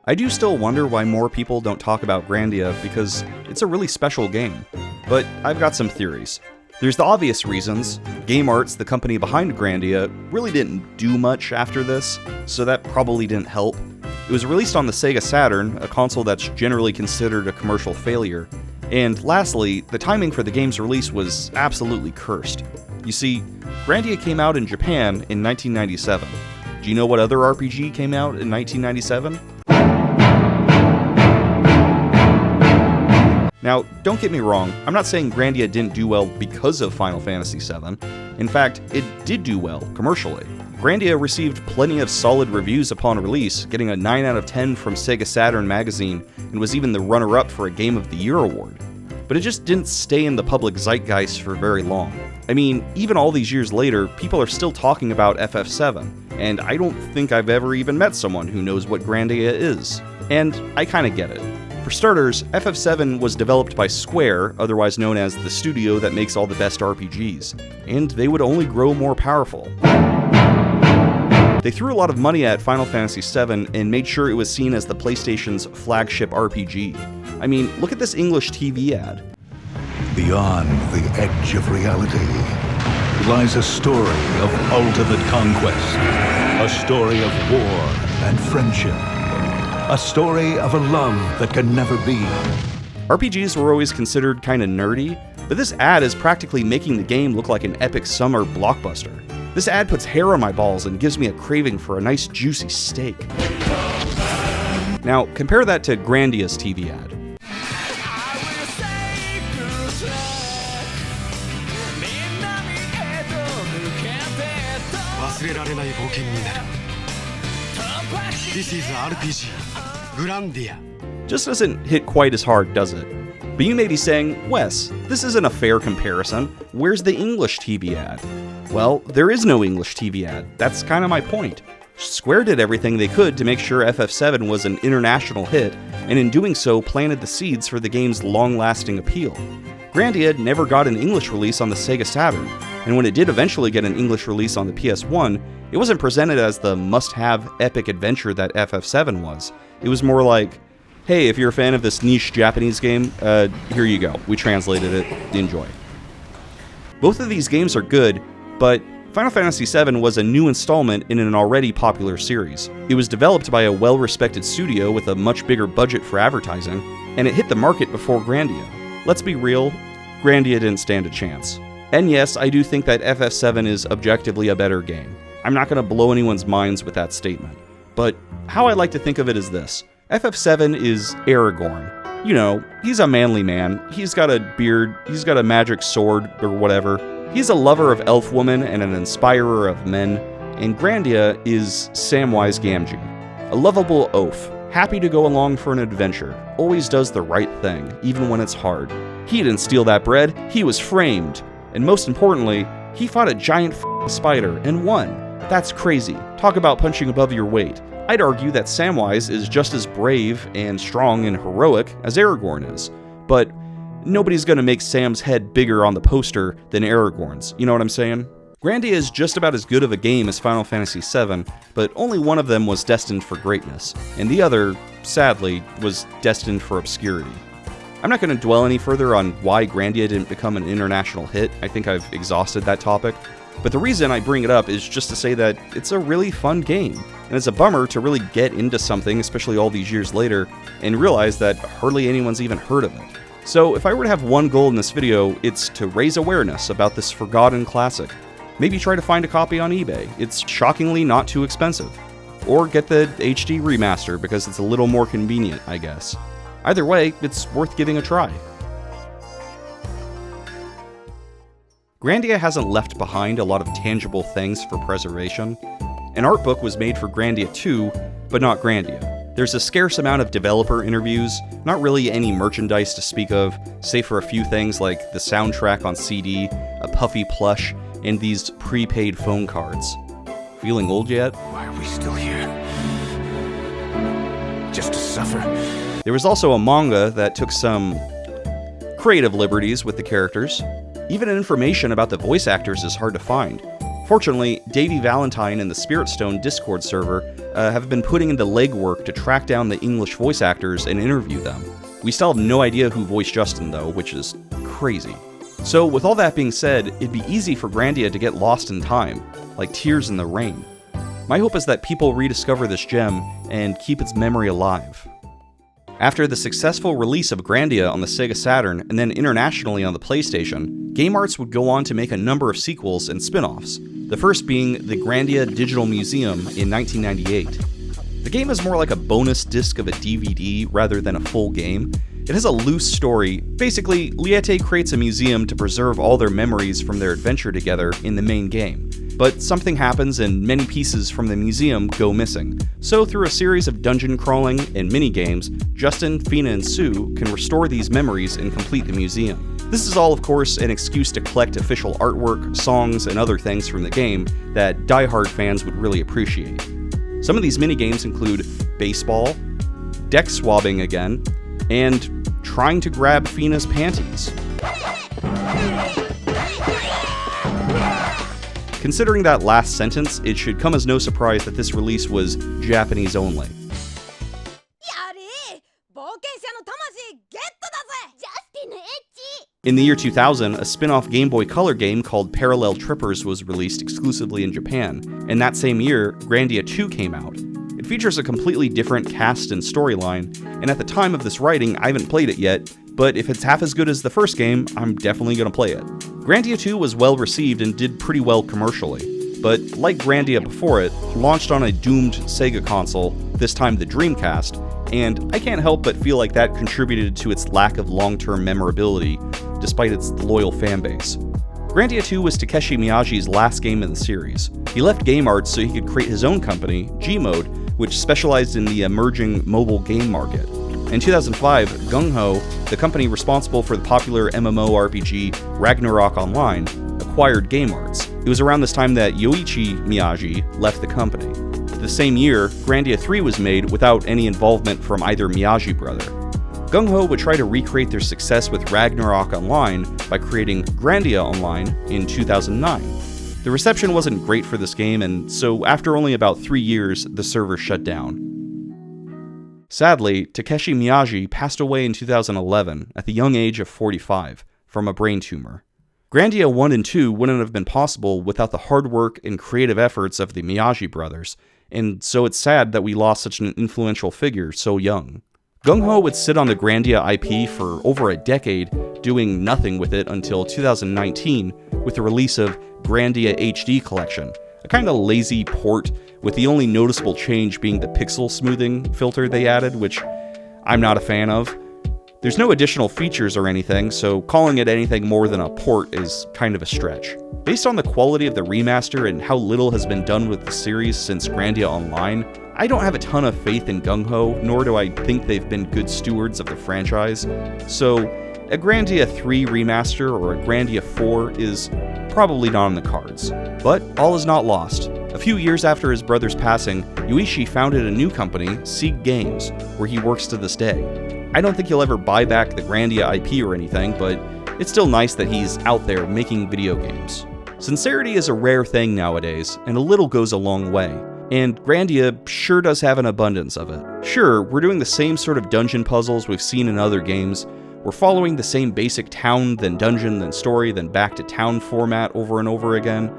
I do still wonder why more people don't talk about Grandia, because it's a really special game. But I've got some theories. There's the obvious reasons. Game Arts, the company behind Grandia, really didn't do much after this, so that probably didn't help. It was released on the Sega Saturn, a console that's generally considered a commercial failure. And lastly, the timing for the game's release was absolutely cursed. You see, Grandia came out in Japan in 1997. Do you know what other RPG came out in 1997? Now, don't get me wrong, I'm not saying Grandia didn't do well because of Final Fantasy VII. In fact, it did do well, commercially. Grandia received plenty of solid reviews upon release, getting a 9 out of 10 from Sega Saturn magazine, and was even the runner-up for a Game of the Year award. But it just didn't stay in the public zeitgeist for very long. I mean, even all these years later, people are still talking about FF7, and I don't think I've ever even met someone who knows what Grandia is. And I kinda get it. For starters, FF7 was developed by Square, otherwise known as the studio that makes all the best RPGs, and they would only grow more powerful. They threw a lot of money at Final Fantasy VII and made sure it was seen as the PlayStation's flagship RPG. I mean, look at this English TV ad. Beyond the edge of reality lies a story of ultimate conquest, a story of war and friendship. A story of a love that can never be. RPGs were always considered kinda nerdy, but this ad is practically making the game look like an epic summer blockbuster. This ad puts hair on my balls and gives me a craving for a nice juicy steak. Now, compare that to Grandia's TV ad. This is RPG. Grandia. Just doesn't hit quite as hard, does it? But you may be saying, Wes, this isn't a fair comparison. Where's the English TV ad? Well, there is no English TV ad. That's kind of my point. Square did everything they could to make sure FF7 was an international hit, and in doing so planted the seeds for the game's long-lasting appeal. Grandia never got an English release on the Sega Saturn, and when it did eventually get an English release on the PS1, it wasn't presented as the must-have epic adventure that FF7 was. It was more like, hey, if you're a fan of this niche Japanese game, here you go. We translated it. Enjoy. Both of these games are good, but Final Fantasy VII was a new installment in an already popular series. It was developed by a well-respected studio with a much bigger budget for advertising, and it hit the market before Grandia. Let's be real, Grandia didn't stand a chance. And yes, I do think that FF7 is objectively a better game. I'm not going to blow anyone's minds with that statement. But how I like to think of it is this. FF7 is Aragorn. You know, he's a manly man, he's got a beard, he's got a magic sword, or whatever. He's a lover of elf women and an inspirer of men. And Grandia is Samwise Gamgee. A lovable oaf, happy to go along for an adventure, always does the right thing, even when it's hard. He didn't steal that bread, he was framed. And most importantly, he fought a giant spider and won. That's crazy. Talk about punching above your weight. I'd argue that Samwise is just as brave and strong and heroic as Aragorn is, but nobody's gonna make Sam's head bigger on the poster than Aragorn's, you know what I'm saying? Grandia is just about as good of a game as Final Fantasy VII, but only one of them was destined for greatness, and the other, sadly, was destined for obscurity. I'm not going to dwell any further on why Grandia didn't become an international hit. I think I've exhausted that topic. But the reason I bring it up is just to say that it's a really fun game, and it's a bummer to really get into something, especially all these years later, and realize that hardly anyone's even heard of it. So if I were to have one goal in this video, it's to raise awareness about this forgotten classic. Maybe try to find a copy on eBay. It's shockingly not too expensive. Or get the HD remaster because it's a little more convenient, I guess. Either way, it's worth giving a try. Grandia hasn't left behind a lot of tangible things for preservation. An art book was made for Grandia 2, but not Grandia. There's a scarce amount of developer interviews, not really any merchandise to speak of, save for a few things like the soundtrack on CD, a puffy plush, and these prepaid phone cards. Feeling old yet? Why are we still here? Just to suffer? There was also a manga that took some creative liberties with the characters. Even information about the voice actors is hard to find. Fortunately, Davey Valentine and the Spirit Stone Discord server have been putting into legwork to track down the English voice actors and interview them. We still have no idea who voiced Justin though, which is crazy. So with all that being said, it'd be easy for Grandia to get lost in time, like tears in the rain. My hope is that people rediscover this gem and keep its memory alive. After the successful release of Grandia on the Sega Saturn and then internationally on the PlayStation, Game Arts would go on to make a number of sequels and spin-offs, the first being the Grandia Digital Museum in 1998. The game is more like a bonus disc of a DVD rather than a full game. It has a loose story. Basically, Liete creates a museum to preserve all their memories from their adventure together in the main game. But something happens and many pieces from the museum go missing. So through a series of dungeon crawling and mini-games, Justin, Feena, and Sue can restore these memories and complete the museum. This is all, of course, an excuse to collect official artwork, songs, and other things from the game that die-hard fans would really appreciate. Some of these mini-games include baseball, deck swabbing again, and trying to grab Feena's panties. Considering that last sentence, it should come as no surprise that this release was Japanese only. In the year 2000, a spin-off Game Boy Color game called Parallel Trippers was released exclusively in Japan, and that same year, Grandia 2 came out. It features a completely different cast and storyline, and at the time of this writing, I haven't played it yet, but if it's half as good as the first game, I'm definitely gonna play it. Grandia 2 was well received and did pretty well commercially, but like Grandia before it, launched on a doomed Sega console, this time the Dreamcast, and I can't help but feel like that contributed to its lack of long-term memorability, despite its loyal fanbase. Grandia 2 was Takeshi Miyagi's last game in the series. He left Game Arts so he could create his own company, G-Mode, which specialized in the emerging mobile game market. In 2005, Gung Ho, the company responsible for the popular MMORPG Ragnarok Online, acquired Game Arts. It was around this time that Yoichi Miyagi left the company. The same year, Grandia 3 was made without any involvement from either Miyagi brother. Gung Ho would try to recreate their success with Ragnarok Online by creating Grandia Online in 2009. The reception wasn't great for this game, and so after only about 3 years, the server shut down. Sadly, Takeshi Miyagi passed away in 2011 at the young age of 45 from a brain tumor. Grandia 1 and 2 wouldn't have been possible without the hard work and creative efforts of the Miyagi brothers, and so it's sad that we lost such an influential figure so young. Gung Ho would sit on the Grandia IP for over a decade, doing nothing with it until 2019 with the release of Grandia HD Collection, a kind of lazy port with the only noticeable change being the pixel smoothing filter they added, which I'm not a fan of. There's no additional features or anything, so calling it anything more than a port is kind of a stretch. Based on the quality of the remaster and how little has been done with the series since Grandia Online, I don't have a ton of faith in Gung Ho, nor do I think they've been good stewards of the franchise, so a Grandia 3 remaster or a Grandia 4 is probably not on the cards. But all is not lost. A few years after his brother's passing, Yuichi founded a new company, Sieg Games, where he works to this day. I don't think he'll ever buy back the Grandia IP or anything, but it's still nice that he's out there making video games. Sincerity is a rare thing nowadays, and a little goes a long way. And Grandia sure does have an abundance of it. Sure, we're doing the same sort of dungeon puzzles we've seen in other games. We're following the same basic town, then dungeon, then story, then back to town format over and over again.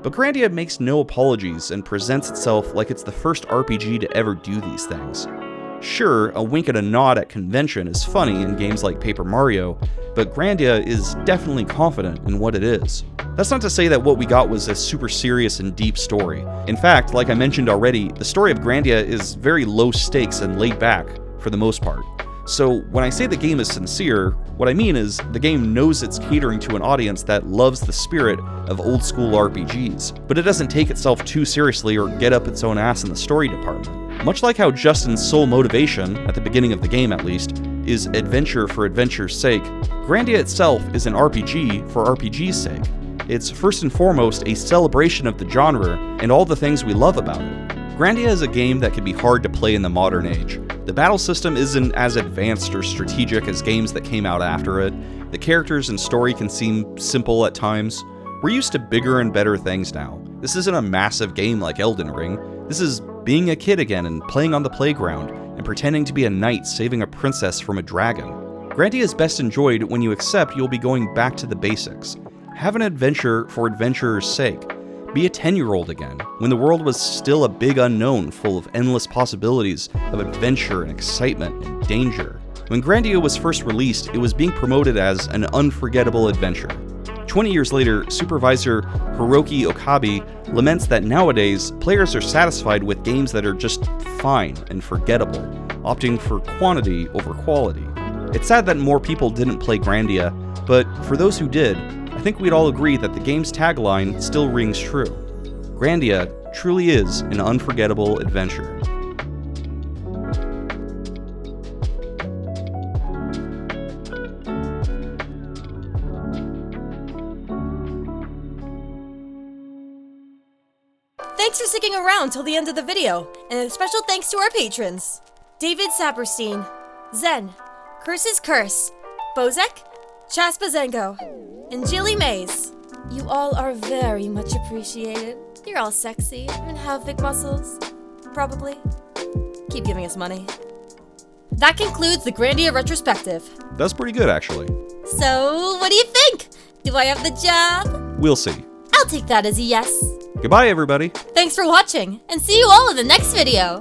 But Grandia makes no apologies and presents itself like it's the first RPG to ever do these things. Sure, a wink and a nod at convention is funny in games like Paper Mario, but Grandia is definitely confident in what it is. That's not to say that what we got was a super serious and deep story. In fact, like I mentioned already, the story of Grandia is very low stakes and laid back, for the most part. So when I say the game is sincere, what I mean is the game knows it's catering to an audience that loves the spirit of old school RPGs, but it doesn't take itself too seriously or get up its own ass in the story department. Much like how Justin's sole motivation, at the beginning of the game at least, is adventure for adventure's sake, Grandia itself is an RPG for RPG's sake. It's first and foremost a celebration of the genre and all the things we love about it. Grandia is a game that can be hard to play in the modern age. The battle system isn't as advanced or strategic as games that came out after it. The characters and story can seem simple at times. We're used to bigger and better things now. This isn't a massive game like Elden Ring. This is being a kid again and playing on the playground and pretending to be a knight saving a princess from a dragon. Grandia is best enjoyed when you accept you'll be going back to the basics. Have an adventure for adventurer's sake. Be a 10-year-old again, when the world was still a big unknown full of endless possibilities of adventure and excitement and danger. When Grandia was first released, it was being promoted as an unforgettable adventure. 20 years later, supervisor Hiroki Okabe laments that nowadays, players are satisfied with games that are just fine and forgettable, opting for quantity over quality. It's sad that more people didn't play Grandia, but for those who did, I think we'd all agree that the game's tagline still rings true. Grandia truly is an unforgettable adventure. Thanks for sticking around till the end of the video, and a special thanks to our patrons. David Saperstein, Zen, Curse's Curse, Bozek, Chaspazengo, and Jilly Mays. You all are very much appreciated. You're all sexy and have big muscles. Probably. Keep giving us money. That concludes the Grandia retrospective. That's pretty good, actually. So, what do you think? Do I have the job? We'll see. I'll take that as a yes. Goodbye, everybody. Thanks for watching, and see you all in the next video.